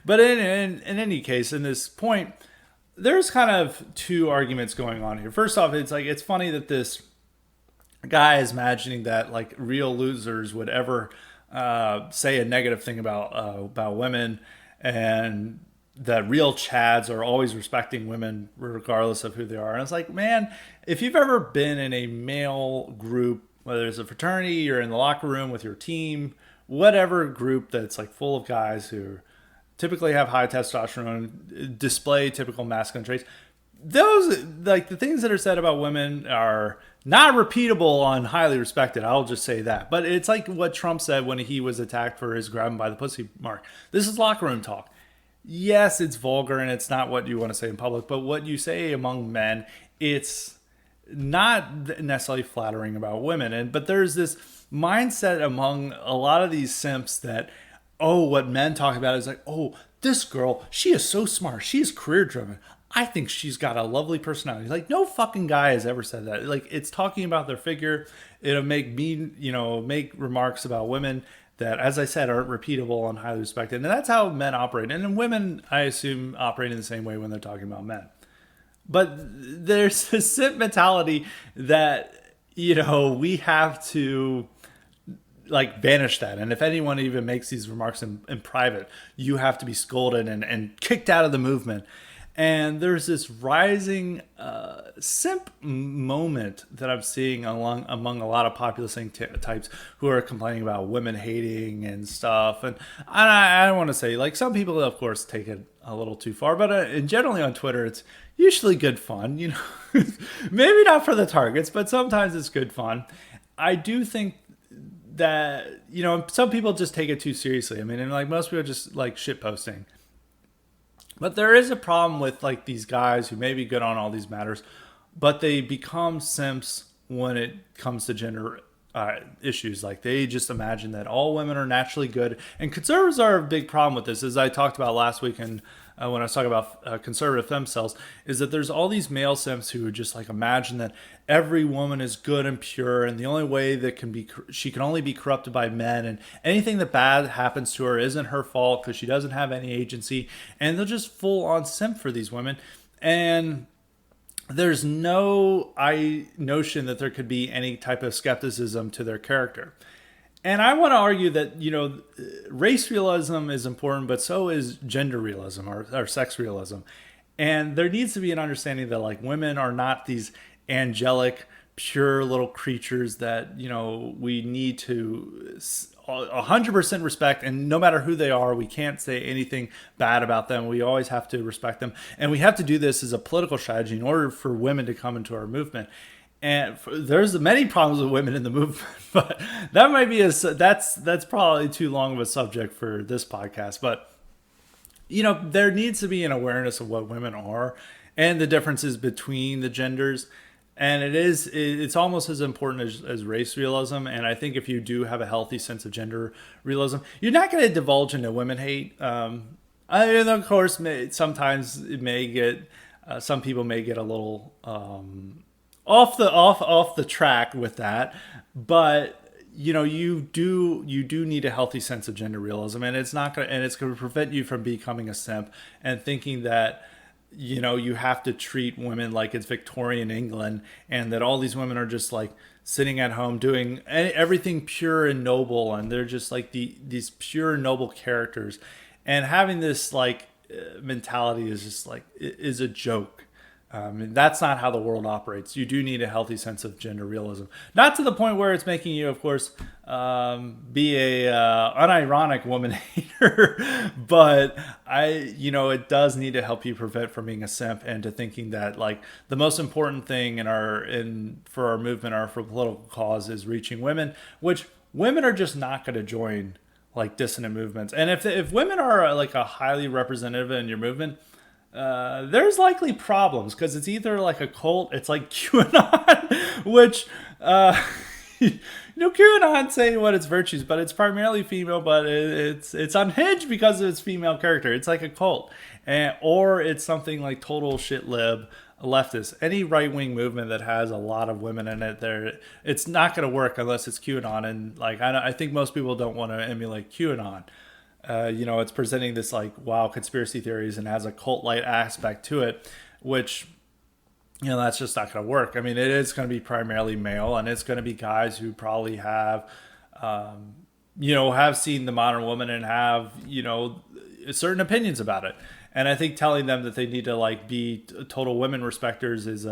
But in any case, in this point, there's kind of two arguments going on here. First off, it's like, it's funny that this guy is imagining that like real losers would ever say a negative thing about women, and that real chads are always respecting women regardless of who they are. And it's like, man, if you've ever been in a male group, whether it's a fraternity, you're in the locker room with your team, whatever group that's like full of guys who typically have high testosterone, display typical masculine traits, those, like, the things that are said about women are not repeatable and highly respected. I'll just say that. But it's like what Trump said when he was attacked for his grab him by the pussy mark. This is locker room talk. Yes, it's vulgar and it's not what you want to say in public, but what you say among men, it's not necessarily flattering about women. But there's this mindset among a lot of these simps that, oh, what men talk about is like, oh, this girl, she is so smart, she is career driven, I think she's got a lovely personality. Like, no fucking guy has ever said that. Like, it's talking about their figure. It'll make me, make remarks about women that, as I said, aren't repeatable and highly respected. And that's how men operate. And then women, I assume, operate in the same way when they're talking about men. But there's a simp mentality that, we have to like banish that. And if anyone even makes these remarks in private, you have to be scolded and kicked out of the movement. And there's this rising simp moment that I'm seeing among a lot of populist types who are complaining about women hating and stuff. And I don't want to say, like, some people, of course, take it a little too far, but generally on Twitter, it's usually good fun. Maybe not for the targets, but sometimes it's good fun. I do think that, some people just take it too seriously. I mean, and like most people just like shit posting. But there is a problem with like these guys who may be good on all these matters, but they become simps when it comes to gender issues. Like, they just imagine that all women are naturally good. And conservatives are a big problem with this, as I talked about last week. And when I was talking about conservative fem cells, is that there's all these male simps who just like imagine that every woman is good and pure, and the only way that she can only be corrupted by men, and anything that bad happens to her isn't her fault because she doesn't have any agency. And they're just full on simp for these women. And there's no notion that there could be any type of skepticism to their character. And I want to argue that, race realism is important, but so is gender realism or sex realism. And there needs to be an understanding that, like, women are not these angelic, pure little creatures that, we need to 100% respect. And no matter who they are, we can't say anything bad about them. We always have to respect them. And we have to do this as a political strategy in order for women to come into our movement. And there's many problems with women in the movement, but that might be that's probably too long of a subject for this podcast. But there needs to be an awareness of what women are and the differences between the genders. And it's almost as important as race realism. And I think if you do have a healthy sense of gender realism, you're not going to divulge into women hate. And of course, sometimes it may get some people may get a little off the track with that, but you do need a healthy sense of gender realism, and it's going to prevent you from becoming a simp and thinking that you have to treat women like it's Victorian England, and that all these women are just like sitting at home doing everything pure and noble, and they're just like these pure noble characters, and having this like mentality is just like is a joke. And that's not how the world operates. You do need a healthy sense of gender realism, not to the point where it's making you, of course, be a unironic woman hater, but it does need to help you prevent from being a simp and to thinking that like the most important thing for our movement or for political cause is reaching women, which women are just not going to join like dissident movements. And if women are like a highly representative in your movement, there's likely problems because it's either like a cult, it's like QAnon, which QAnon saying what its virtues, but it's primarily female, but it's unhinged because of its female character. It's like a cult, or it's something like total shit lib leftist. Any right wing movement that has a lot of women in it, it's not going to work unless it's QAnon. And like I think most people don't want to emulate QAnon. It's presenting this like wow conspiracy theories and has a cult light aspect to it, which that's just not going to work. I mean, it is going to be primarily male, and it's going to be guys who probably have have seen the modern woman and have certain opinions about it. And I think telling them that they need to like be total women respecters is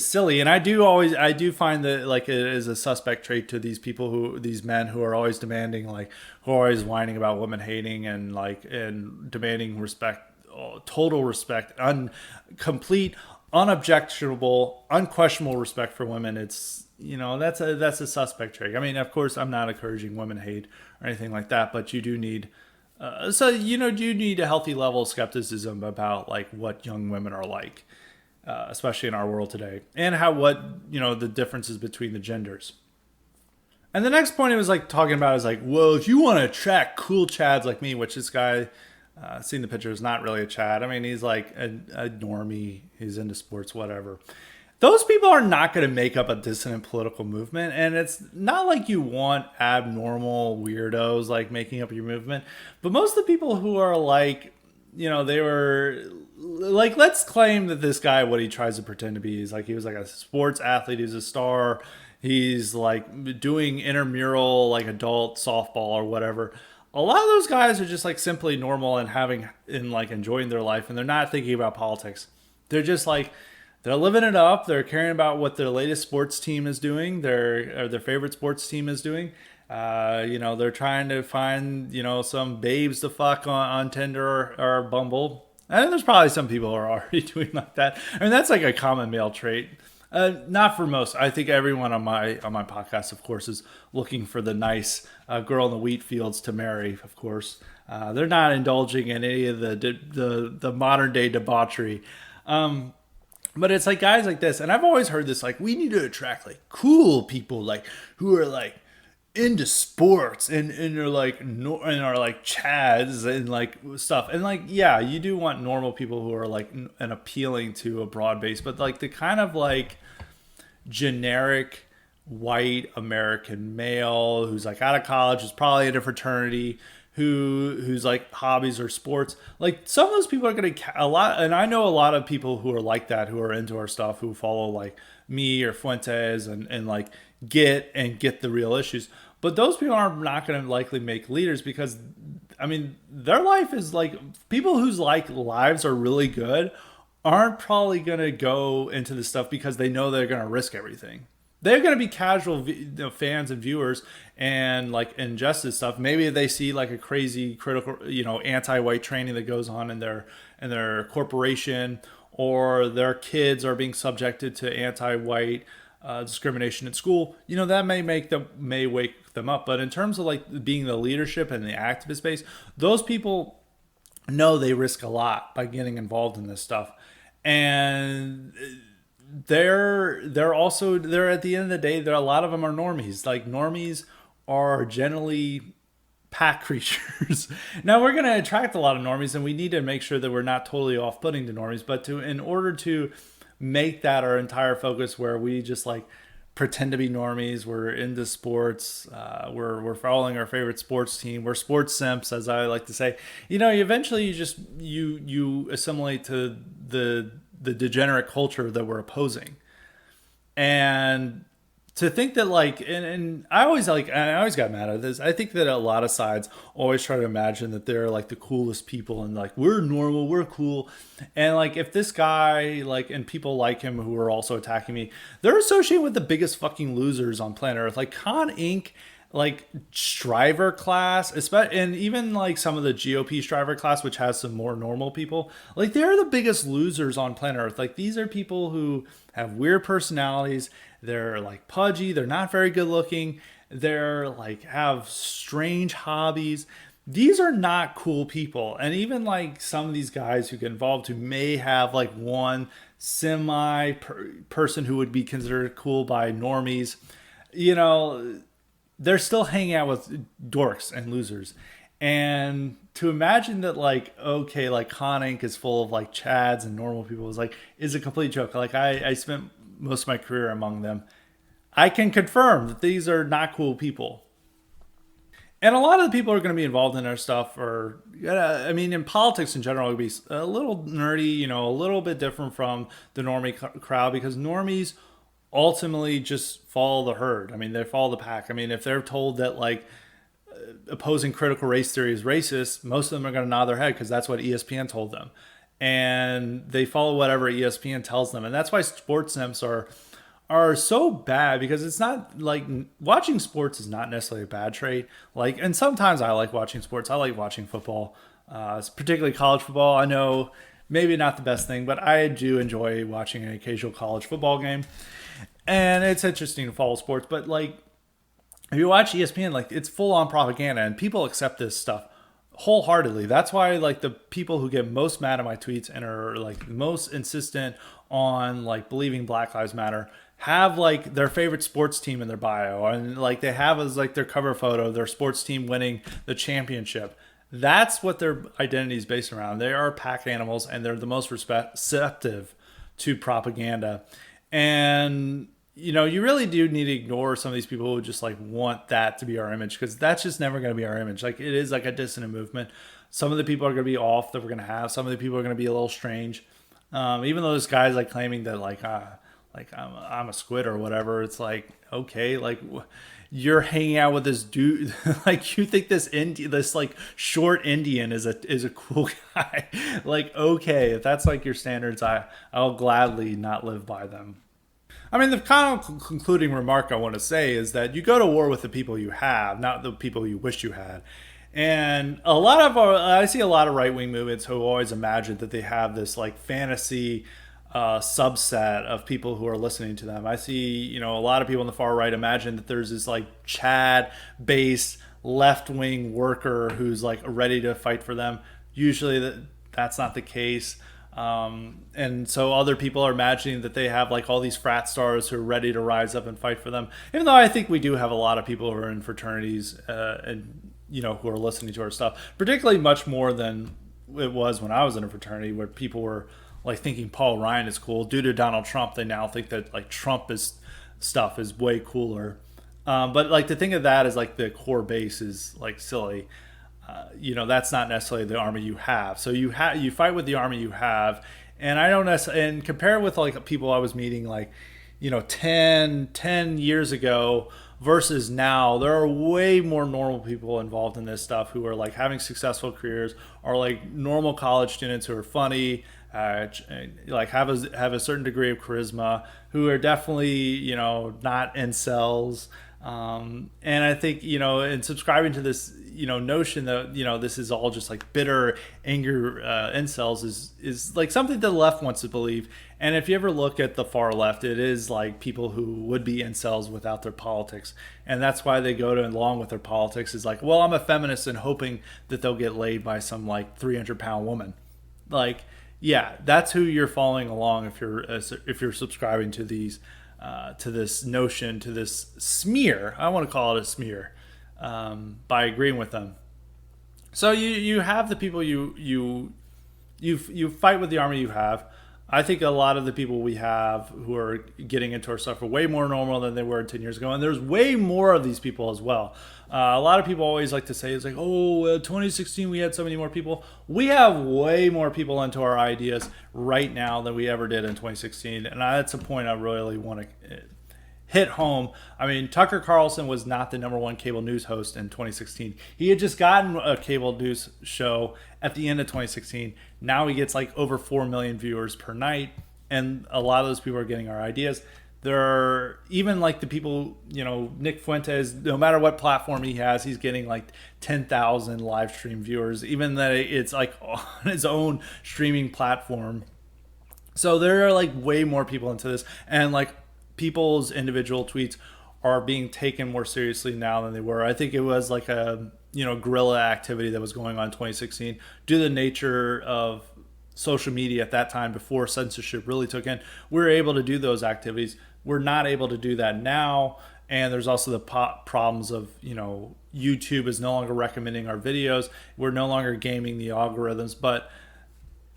silly. And I do find that like it is a suspect trait to these men who are always demanding, like who are always whining about women hating and demanding respect, total respect, complete, unobjectionable, unquestionable respect for women. It's that's a suspect trait. I mean, of course, I'm not encouraging women hate or anything like that, but you do need you need a healthy level of skepticism about like what young women are like. Especially in our world today, and the differences between the genders. And the next point it was like talking about is like, well, if you want to attract cool chads like me, which this guy, seeing the picture, is not really a chad. I mean, he's like a normie. He's into sports, whatever. Those people are not going to make up a dissident political movement, and it's not like you want abnormal weirdos like making up your movement. But most of the people who are like, they were like, let's claim that this guy, what he tries to pretend to be, is like he was like a sports athlete, he's a star, he's like doing intramural like adult softball or whatever. A lot of those guys are just like simply normal and like enjoying their life, and they're not thinking about politics. They're just like they're living it up. They're caring about what their latest sports team is doing, their favorite sports team is doing. They're trying to find, some babes to fuck on Tinder or Bumble. And there's probably some people who are already doing like that. I mean, that's like a common male trait. Not for most. I think everyone on my podcast, of course, is looking for the nice girl in the wheat fields to marry. Of course, they're not indulging in any of the modern day debauchery. But it's like guys like this, and I've always heard this, like, we need to attract like cool people, like who are like into sports and are like and are like chads and like stuff, and like yeah, you do want normal people who are like and appealing to a broad base, but like the kind of like generic white American male who's like out of college, who's probably in a fraternity, whose like hobbies are sports, like some of those people are going to a lot. And I know a lot of people who are like that, who are into our stuff, who follow like me or Fuentes and like get the real issues. But those people are not going to likely make leaders because, I mean, their life is like people whose like lives are really good aren't probably going to go into this stuff because they know they're going to risk everything. They're going to be casual fans and viewers and like ingest this stuff. Maybe they see like a crazy critical, anti-white training that goes on in their corporation, or their kids are being subjected to anti-white discrimination at school. That may wake them up. But in terms of like being the leadership and the activist base, those people know they risk a lot by getting involved in this stuff. And they're at the end of the day, a lot of them are normies. Like normies are generally pack creatures. Now we're going to attract a lot of normies, and we need to make sure that we're not totally off-putting to normies, but in order to make that our entire focus, where we just like pretend to be normies. We're into sports. We're following our favorite sports team. We're sports simps, as I like to say. Eventually you assimilate to the degenerate culture that we're opposing. And to think that and I always got mad at this. I think that a lot of sides always try to imagine that they're like the coolest people, and like we're normal, we're cool. And like if this guy and people like him who are also attacking me, they're associated with the biggest fucking losers on planet Earth. Like Con Inc., like Striver class, and even like some of the GOP Striver class, which has some more normal people, like they're the biggest losers on planet Earth. Like these are people who have weird personalities. They're like pudgy. They're not very good looking. They're like have strange hobbies. These are not cool people. And even like some of these guys who get involved, who may have like one semi person who would be considered cool by normies, they're still hanging out with dorks and losers. And to imagine that, okay, like Con Inc. is full of like Chads and normal people is a complete joke. Like I spent most of my career among them. I can confirm that these are not cool people. And a lot of the people who are going to be involved in our stuff are, in politics in general, it would be a little nerdy, a little bit different from the normie crowd, because normies ultimately just follow the herd. They follow the pack. If they're told that opposing critical race theory is racist, most of them are going to nod their head because that's what ESPN told them. And they follow whatever ESPN tells them. And that's why sports simps are so bad, because it's not like watching sports is not necessarily a bad trait. And sometimes I like watching sports. I like watching football, particularly college football. I know maybe not the best thing, but I do enjoy watching an occasional college football game. And it's interesting to follow sports. But if you watch ESPN, it's full on propaganda, and people accept this stuff wholeheartedly. That's why the people who get most mad at my tweets and are most insistent on believing Black Lives Matter have their favorite sports team in their bio, and they have as their cover photo their sports team winning the championship. That's what their identity is based around. They are pack animals, and they're the most receptive to propaganda. And you really do need to ignore some of these people who just want that to be our image, because that's just never going to be our image. It is a dissident movement. Some of the people are going to be off that we're going to have. Some of the people are going to be a little strange. Even though this guy's claiming that I'm a squid or whatever, it's okay, you're hanging out with this dude. You think this short Indian is a cool guy. Okay, if that's your standards, I'll gladly not live by them. The kind of concluding remark I want to say is that you go to war with the people you have, not the people you wish you had. And I see a lot of right-wing movements who always imagine that they have this fantasy subset of people who are listening to them. I see, a lot of people on the far right imagine that there's this Chad-based left-wing worker who's ready to fight for them. Usually that's not the case. And so other people are imagining that they have all these frat stars who are ready to rise up and fight for them. Even though I think we do have a lot of people who are in fraternities and who are listening to our stuff, particularly much more than it was when I was in a fraternity, where people were thinking Paul Ryan is cool. Due to Donald Trump, they now think that Trump stuff is way cooler. But to think of that as the core base is silly. That's not necessarily the army you have. So you fight with the army you have, and I don't necessarily, and compare it with people I was meeting 10 years ago versus now. There are way more normal people involved in this stuff who are having successful careers, or normal college students who are funny, have a certain degree of charisma, who are definitely not incels. And I think, in subscribing to this, notion that, this is all just bitter anger, incels is something that the left wants to believe. And if you ever look at the far left, it is people who would be incels without their politics. And that's why they go along with their politics is well, I'm a feminist, and hoping that they'll get laid by some 300-pound woman. Yeah, that's who you're following along if you're subscribing to these, to this notion, to this smear. I want to call it a smear, by agreeing with them. So you have the people you fight with the army you have. I think a lot of the people we have who are getting into our stuff are way more normal than they were 10 years ago. And there's way more of these people as well. A lot of people always like to say, it's like, oh, 2016, we had so many more people. We have way more people into our ideas right now than we ever did in 2016. And that's a point I really want to hit home. I mean, Tucker Carlson was not the number one cable news host in 2016. He had just gotten a cable news show at the end of 2016. Now he gets like over 4 million viewers per night. And a lot of those people are getting our ideas. There are even like the people, Nick Fuentes, no matter what platform he has, he's getting like 10,000 live stream viewers, even that it's like on his own streaming platform. So there are like way more people into this. And like, people's individual tweets are being taken more seriously now than they were. I think it was like a guerrilla activity that was going on in 2016 due to the nature of social media at that time before censorship really took in. We were able to do those activities. We're not able to do that now. And there's also the problems of, YouTube is no longer recommending our videos. We're no longer gaming the algorithms, but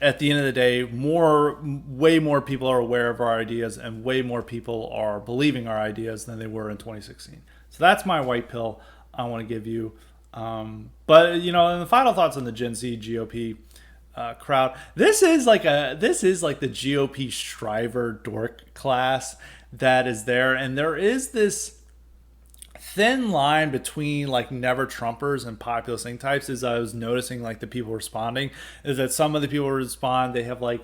at the end of the day, way more people are aware of our ideas and way more people are believing our ideas than they were in 2016. So that's my white pill I want to give you. But and the final thoughts on the Gen Z GOP crowd. This is like the GOP striver dork class that is there, and there is this thin line between like never Trumpers and populist thing types. As I was noticing, like the people responding, is that some of the people respond, they have like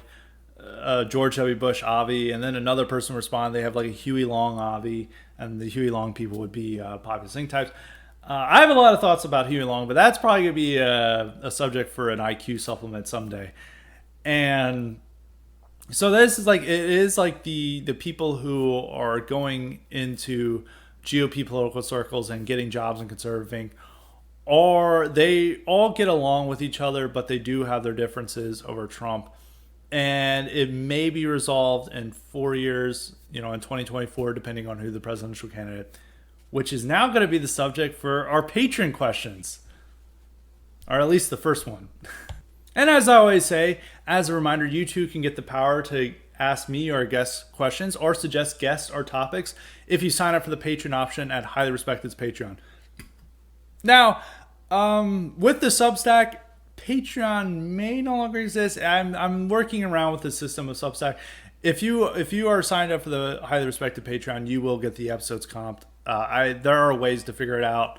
George W. Bush Avi, and then another person respond, they have like a Huey Long Avi, and the Huey Long people would be populist thing types. I have a lot of thoughts about Huey Long, but that's probably gonna be a subject for an IQ supplement someday. And so this is like, it is like the people who are going into GOP political circles and getting jobs and conserving, or they all get along with each other, but they do have their differences over Trump. And it may be resolved in 4 years, in 2024, depending on who the presidential candidate, which is now going to be the subject for our Patreon questions, or at least the first one. And as I always say, as a reminder, you too can get the power to ask me or guest questions or suggest guests or topics if you sign up for the Patreon option at Highly Respected's Patreon. Now, with the Substack, Patreon may no longer exist. I'm working around with the system of Substack. If you are signed up for the Highly Respected Patreon, you will get the episodes comped. There are ways to figure it out.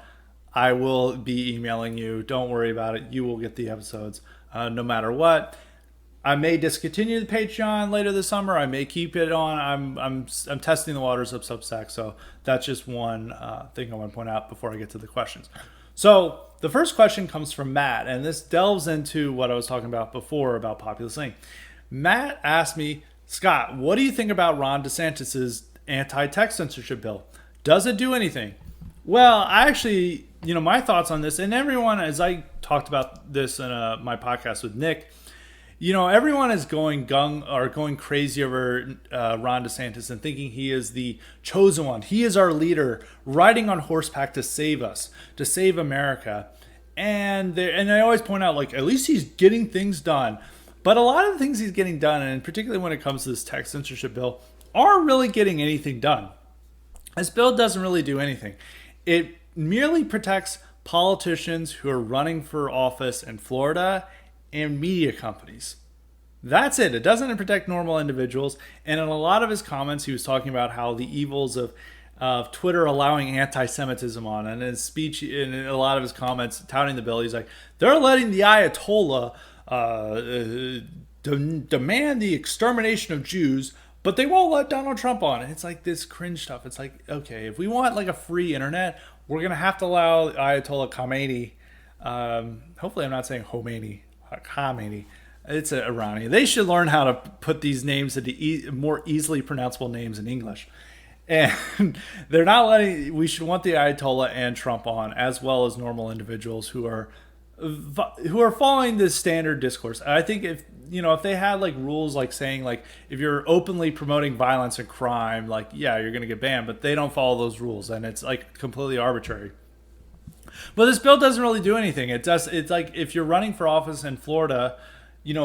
I will be emailing you. Don't worry about it. You will get the episodes no matter what. I may discontinue the Patreon later this summer. I may keep it on. I'm testing the waters of Substack, so that's just one thing I want to point out before I get to the questions. So the first question comes from Matt, and this delves into what I was talking about before about populist thing. Matt asked me, Scott, what do you think about Ron DeSantis' anti-text censorship bill? Does it do anything? Well, I actually, my thoughts on this, and everyone, as I talked about this in my podcast with Nick, everyone is going crazy over Ron DeSantis and thinking he is the chosen one. He is our leader, riding on horseback to save us, to save America. And I always point out, like, at least he's getting things done. But a lot of the things he's getting done, and particularly when it comes to this text censorship bill, aren't really getting anything done. This bill doesn't really do anything. It merely protects politicians who are running for office in Florida and media companies. That's it. It doesn't protect normal individuals. And in a lot of his comments, he was talking about how the evils of Twitter allowing anti-Semitism on. And in his speech, in a lot of his comments touting the bill, he's like, they're letting the Ayatollah demand the extermination of Jews, but they won't let Donald Trump on. And it's like this cringe stuff. It's like, okay, if we want like a free internet, we're going to have to allow Ayatollah Khamenei. Hopefully I'm not saying Khomeini. It's Iranian. They should learn how to put these names into more easily pronounceable names in English. And they're not letting. We should want the Ayatollah and Trump on, as well as normal individuals who are following this standard discourse. I think if they had like rules like saying like if you're openly promoting violence and crime, like you're gonna get banned, but they don't follow those rules, and it's like completely arbitrary. But this bill doesn't really do anything. It's like if you're running for office in Florida,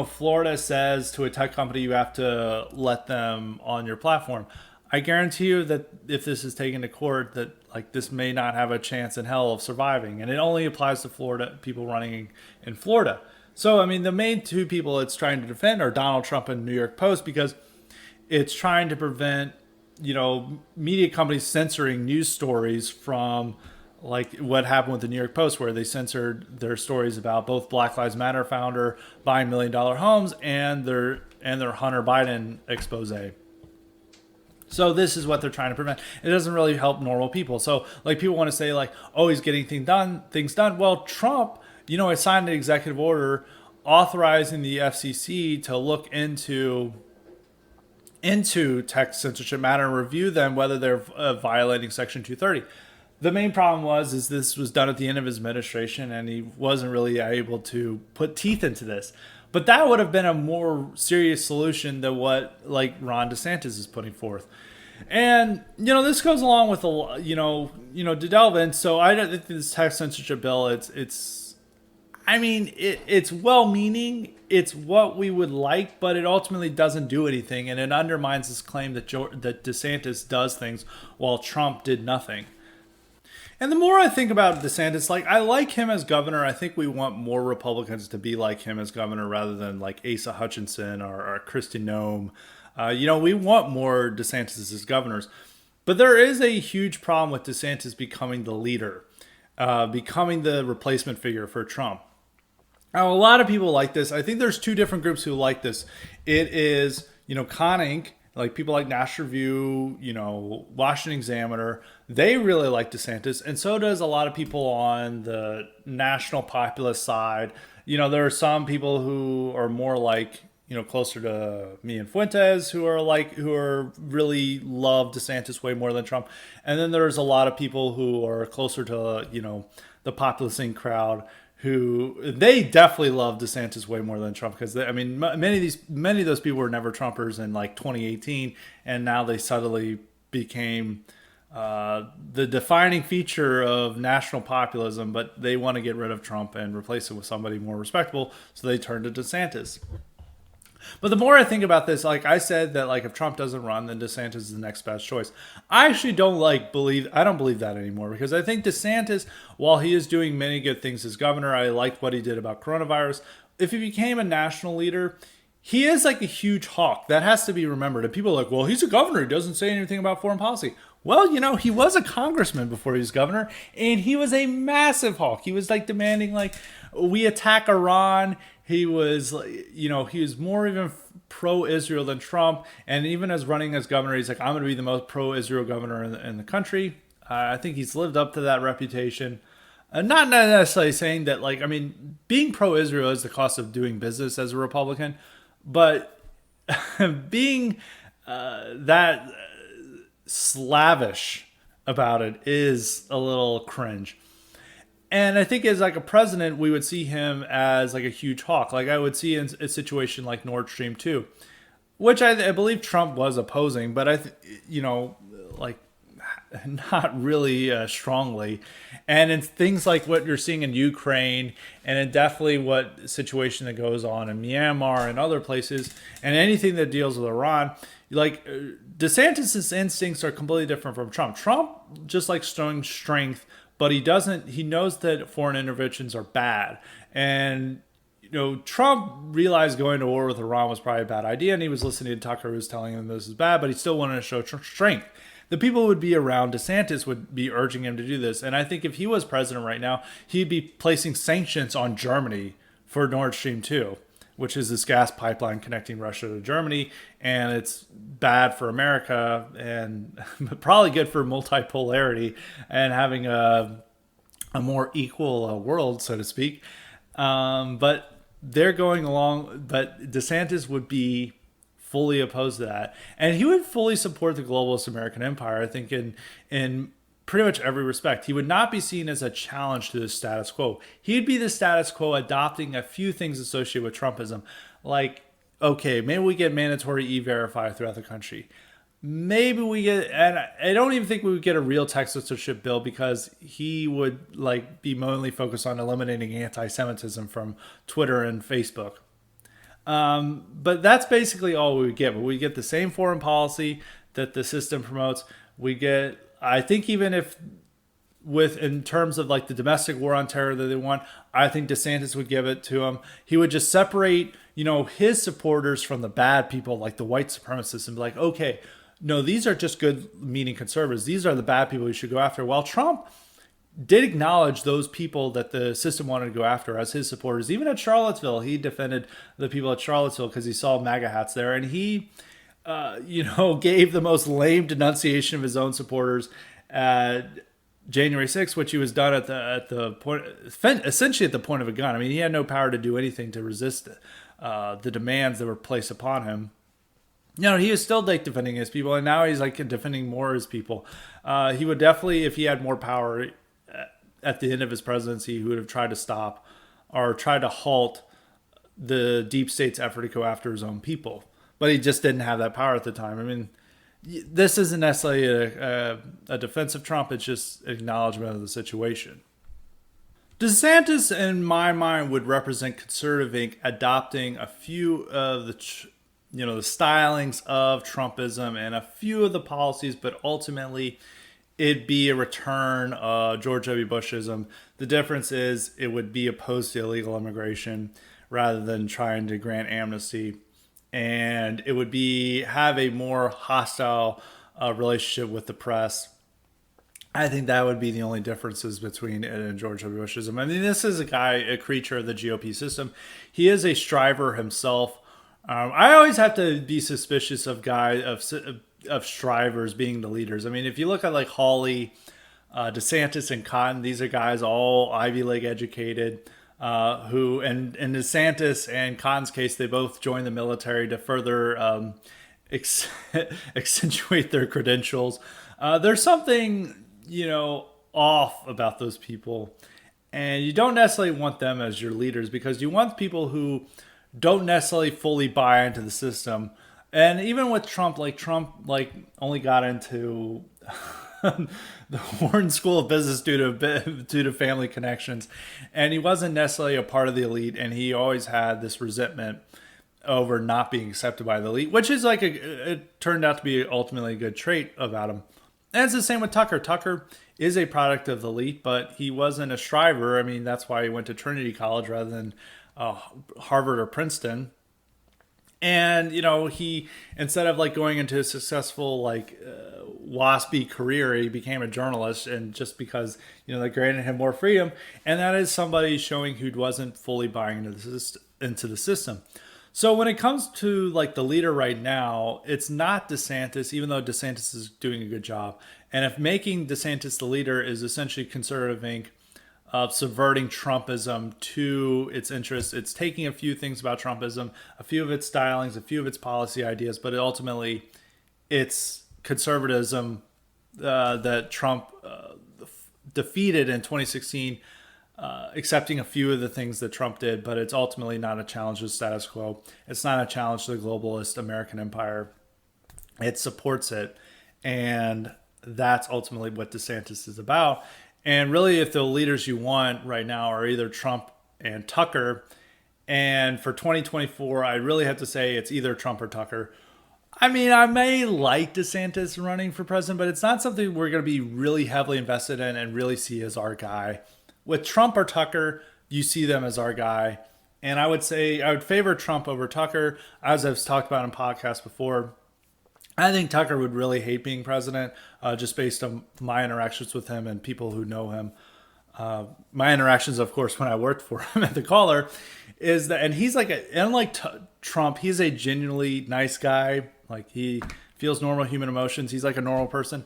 Florida says to a tech company, you have to let them on your platform. I guarantee you that if this is taken to court, that like this may not have a chance in hell of surviving, and it only applies to Florida people running in Florida. So I mean, the main two people it's trying to defend are Donald Trump and New York Post, because it's trying to prevent media companies censoring news stories from like what happened with the New York Post, where they censored their stories about both Black Lives Matter founder buying $1 million homes and their Hunter Biden expose. So this is what they're trying to prevent. It doesn't really help normal people. So like people want to say like, oh, he's getting things done. Well, Trump, signed an executive order authorizing the FCC to look into text censorship matter and review them whether they're violating Section 230. The main problem is this was done at the end of his administration, and he wasn't really able to put teeth into this. But that would have been a more serious solution than what like Ron DeSantis is putting forth. And this goes along with to delve in. So I don't think this text censorship bill. It's well-meaning. It's what we would like, but it ultimately doesn't do anything, and it undermines this claim that DeSantis does things while Trump did nothing. And the more I think about DeSantis, like I like him as governor. I think we want more Republicans to be like him as governor rather than like Asa Hutchinson or Kristi Noem. We want more DeSantis as governors. But there is a huge problem with DeSantis becoming the leader, becoming the replacement figure for Trump. Now, a lot of people like this. I think there's two different groups who like this. It is, Con Inc., like people like National Review, Washington Examiner. They really like DeSantis, and so does a lot of people on the national populist side. There are some people who are more like, closer to me and Fuentes, who are really love DeSantis way more than Trump. And then there's a lot of people who are closer to, the populist crowd, who they definitely love DeSantis way more than Trump, because many of those people were never Trumpers in like 2018, and now they suddenly became the defining feature of national populism. But they want to get rid of Trump and replace it with somebody more respectable, so they turned to DeSantis. But the more I think about this, like I said, that like if Trump doesn't run, then DeSantis is the next best choice. I actually don't believe that anymore, because I think DeSantis, while he is doing many good things as governor, I liked what he did about coronavirus. If he became a national leader, he is like a huge hawk. That has to be remembered. And people are like, well, he's a governor. He doesn't say anything about foreign policy. Well, he was a congressman before he was governor, and he was a massive hawk. He was like demanding like we attack Iran. He was, he was more even pro-Israel than Trump. And even as running as governor, he's like, I'm going to be the most pro-Israel governor in the country. I think he's lived up to that reputation. Not necessarily saying that, being pro-Israel is the cost of doing business as a Republican. But being that slavish about it is a little cringe. And I think as like a president, we would see him as like a huge hawk. Like I would see in a situation like Nord Stream 2, which I believe Trump was opposing, but not really strongly. And in things like what you're seeing in Ukraine, and in definitely what situation that goes on in Myanmar and other places, and anything that deals with Iran, like DeSantis' instincts are completely different from Trump. Trump just likes showing strength, but he knows that foreign interventions are bad. And, Trump realized going to war with Iran was probably a bad idea, and he was listening to Tucker, who was telling him this is bad, but he still wanted to show strength. The people who would be around DeSantis would be urging him to do this. And I think if he was president right now, he'd be placing sanctions on Germany for Nord Stream 2, which is this gas pipeline connecting Russia to Germany. And it's bad for America and probably good for multipolarity and having a more equal world, so to speak. But they're going along, but DeSantis would be fully opposed to that. And he would fully support the globalist American empire, I think, in pretty much every respect. He would not be seen as a challenge to the status quo. He'd be the status quo, adopting a few things associated with Trumpism. Like, okay, maybe we get mandatory e-verify throughout the country. Maybe we get, and I don't even think we would get a real text censorship bill, because he would be mainly focused on eliminating anti-Semitism from Twitter and Facebook. But that's basically all we get. But we get the same foreign policy that the system promotes. We get, I think, even if with in terms of like the domestic war on terror that they want, I think DeSantis would give it to him. He would just separate, his supporters from the bad people, like the white supremacists, and be like, okay, no, these are just good meaning conservatives. These are the bad people we should go after. While Trump did acknowledge those people that the system wanted to go after as his supporters. Even at Charlottesville, he defended the people at Charlottesville because he saw MAGA hats there, and he, gave the most lame denunciation of his own supporters at January 6th, which he was done at the point, essentially at the point of a gun. I mean, he had no power to do anything to resist the demands that were placed upon him. He was still like defending his people, and now he's like defending more of his people. He would definitely, if he had more power at the end of his presidency, he would have tried to stop or tried to halt the deep state's effort to go after his own people. But he just didn't have that power at the time. I mean, this isn't necessarily a defense of Trump. It's just an acknowledgement of the situation. DeSantis, in my mind, would represent conservative Inc. adopting a few of the stylings of Trumpism and a few of the policies, but ultimately it'd be a return of George W. Bushism. The difference is it would be opposed to illegal immigration rather than trying to grant amnesty. And it would have a more hostile relationship with the press. I think that would be the only differences between it and George W. Bushism. I mean, this is a creature of the GOP system. He is a striver himself. I always have to be suspicious of strivers being the leaders. I mean, if you look at like Hawley, DeSantis, and Cotton, these are guys all Ivy League educated, who, and in DeSantis and Cotton's case, they both joined the military to further accentuate their credentials. There's something, off about those people. And you don't necessarily want them as your leaders because you want people who don't necessarily fully buy into the system. And even with Trump only got into the Wharton School of Business due to family connections, and he wasn't necessarily a part of the elite, and he always had this resentment over not being accepted by the elite, which is it turned out to be ultimately a good trait about him. And it's the same with Tucker. Tucker is a product of the elite, but he wasn't a striver. I mean, that's why he went to Trinity College rather than Harvard or Princeton. And, he, instead of going into a successful, waspy career, he became a journalist. And just because, they granted him more freedom. And that is somebody showing who wasn't fully buying into the system. So when it comes to the leader right now, it's not DeSantis, even though DeSantis is doing a good job. And if making DeSantis the leader is essentially conservative Inc. Of subverting Trumpism to its interests. It's taking a few things about Trumpism, a few of its stylings, a few of its policy ideas, but ultimately it's conservatism that Trump defeated in 2016, accepting a few of the things that Trump did, but it's ultimately not a challenge to the status quo. It's not a challenge to the globalist American empire. It supports it, and that's ultimately what DeSantis is about. And really, if the leaders you want right now are either Trump and Tucker, and for 2024, I really have to say it's either Trump or Tucker. I mean, I may like DeSantis running for president, but it's not something we're going to be really heavily invested in and really see as our guy. With Trump or Tucker, you see them as our guy. And I would say I would favor Trump over Tucker, as I've talked about in podcasts before. I think Tucker would really hate being president, just based on my interactions with him and people who know him. My interactions, of course, when I worked for him at the Caller, is that, and he's unlike Trump, he's a genuinely nice guy. He feels normal human emotions. He's like a normal person.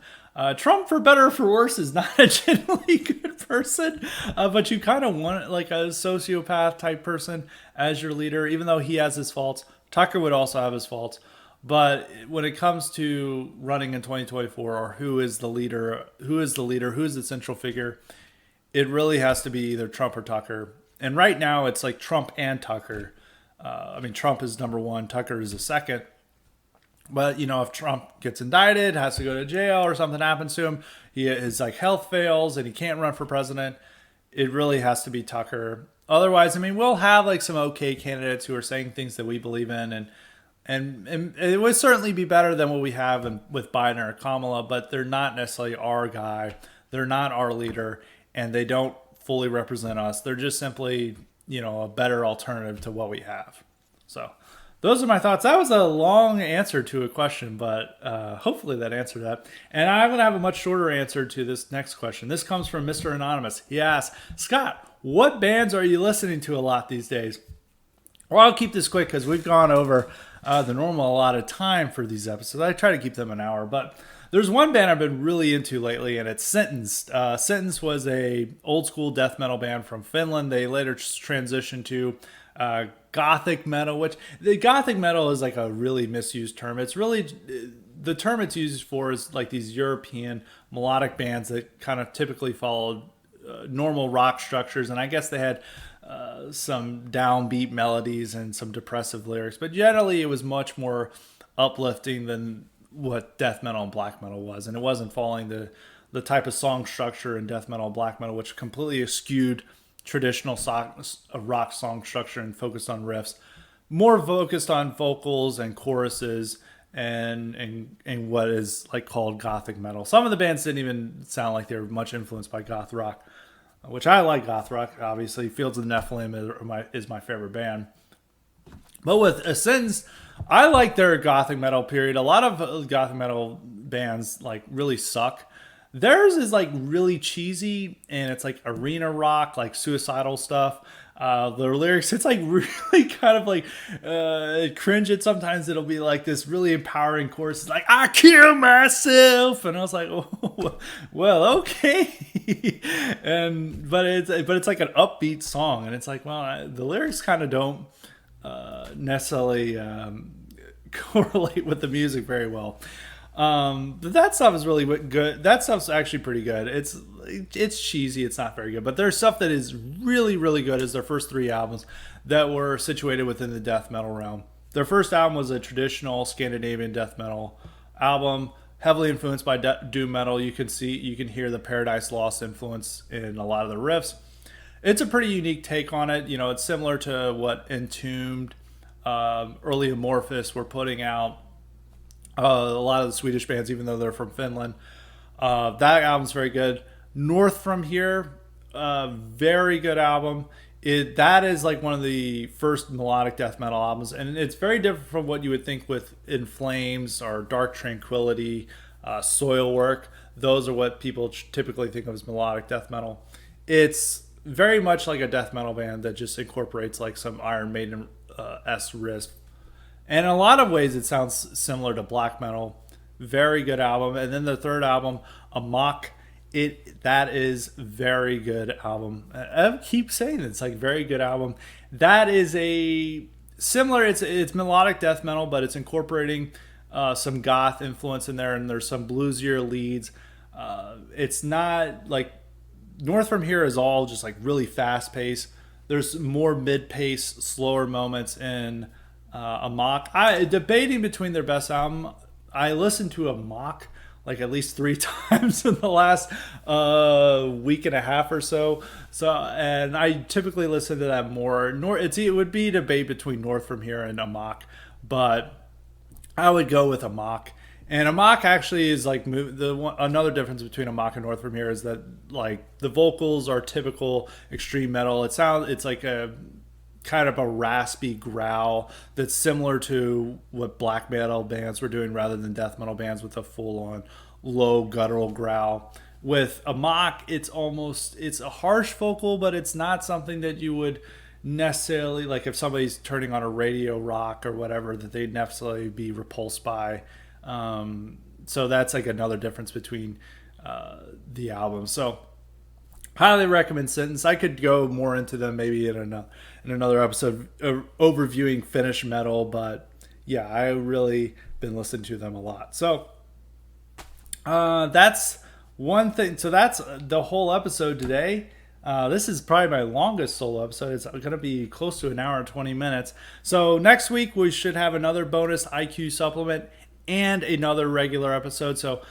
Trump, for better or for worse, is not a genuinely good person, but you kind of want a sociopath type person as your leader, even though he has his faults. Tucker would also have his faults. But when it comes to running in 2024, or who is the leader, who is the central figure, it really has to be either Trump or Tucker. And right now, it's Trump and Tucker. Trump is number one, Tucker is the second. But, if Trump gets indicted, has to go to jail, or something happens to him, his health fails, and he can't run for president, it really has to be Tucker. otherwise, I mean, we'll have like some okay candidates who are saying things that we believe in, and it would certainly be better than what we have with Biden or Kamala, but they're not necessarily our guy. They're not our leader, and they don't fully represent us. They're just simply, a better alternative to what we have. So those are my thoughts. That was a long answer to a question, but hopefully that answered that. And I'm going to have a much shorter answer to this next question. This comes from Mr. Anonymous. He asks, Scott, what bands are you listening to a lot these days? Well, I'll keep this quick because we've gone over the normal allotted time for these episodes. I try to keep them an hour, but there's one band I've been really into lately, and it's Sentence. Sentence was a old school death metal band from Finland. They later transitioned to gothic metal, which the gothic metal is like a really misused term. It's really, the term it's used for is like these European melodic bands that kind of typically followed normal rock structures, and I guess they had some downbeat melodies and some depressive lyrics, but generally it was much more uplifting than what death metal and black metal was, and it wasn't following the type of song structure in death metal and black metal, which completely eschewed traditional rock song structure and focused on riffs, more focused on vocals and choruses and what is like called gothic metal. Some of the bands didn't even sound like they were much influenced by goth rock, which I like goth rock. Obviously, Fields of the Nephilim is my favorite band. But with Ascendance, I like their gothic metal period. A lot of gothic metal bands like really suck. Theirs is like really cheesy, and it's like arena rock, like suicidal stuff. Their lyrics, it's like really kind of like cringe it. Sometimes it'll be like this really empowering chorus. It's like, I kill myself. And I was like, oh, well, okay. But it's like an upbeat song. And it's like, well, the lyrics kind of don't necessarily correlate with the music very well. But that stuff is really good. That stuff's actually pretty good. It's cheesy. It's not very good. But there's stuff that is really, really good. Is their first 3 albums that were situated within the death metal realm. Their first album was a traditional Scandinavian death metal album, heavily influenced by doom metal. You can hear the Paradise Lost influence in a lot of the riffs. It's a pretty unique take on it. It's similar to what Entombed, early Amorphous were putting out. A lot of the Swedish bands, even though they're from Finland. That album's very good. North From Here, very good album. That is like one of the first melodic death metal albums, and it's very different from what you would think with In Flames or Dark Tranquility, Soilwork. Those are what people typically think of as melodic death metal. It's very much like a death metal band that just incorporates like some Iron Maiden-esque riff. And in a lot of ways, it sounds similar to black metal. Very good album. And then the third album, Amok, that is very good album. I keep saying it's like very good album. That is a similar. It's melodic death metal, but it's incorporating some goth influence in there, and there's some bluesier leads. It's not like North From Here is all just like really fast paced. There's more mid pace, slower moments in Amok. Debating between their best album. I listened to Amok like at least 3 times in the last week and a half or so. And I typically listen to that more. It would be a debate between North From Here and Amok, but I would go with Amok. And Amok actually is like another difference between Amok and North From Here is that like the vocals are typical extreme metal. It's like a kind of a raspy growl that's similar to what black metal bands were doing rather than death metal bands with a full-on low guttural growl. With Amok, it's a harsh vocal, but it's not something that you would necessarily, like if somebody's turning on a radio rock or whatever, that they'd necessarily be repulsed by. So that's like another difference between the albums. So highly recommend Sentence. I could go more into them maybe in another episode overviewing Finnish metal, but yeah, I really been listening to them a lot. So that's one thing. So that's the whole episode today. This is probably my longest solo episode. It's going to be close to an hour and 20 minutes. So next week we should have another bonus IQ supplement and another regular episode. So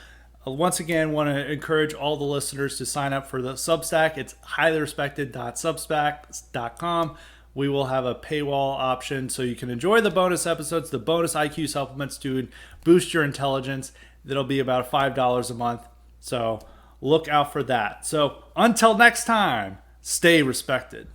Once again, want to encourage all the listeners to sign up for the Substack. It's highlyrespected.substack.com. We will have a paywall option so you can enjoy the bonus episodes, the bonus IQ supplements to boost your intelligence. That'll be about $5 a month. So look out for that. So until next time, stay respected.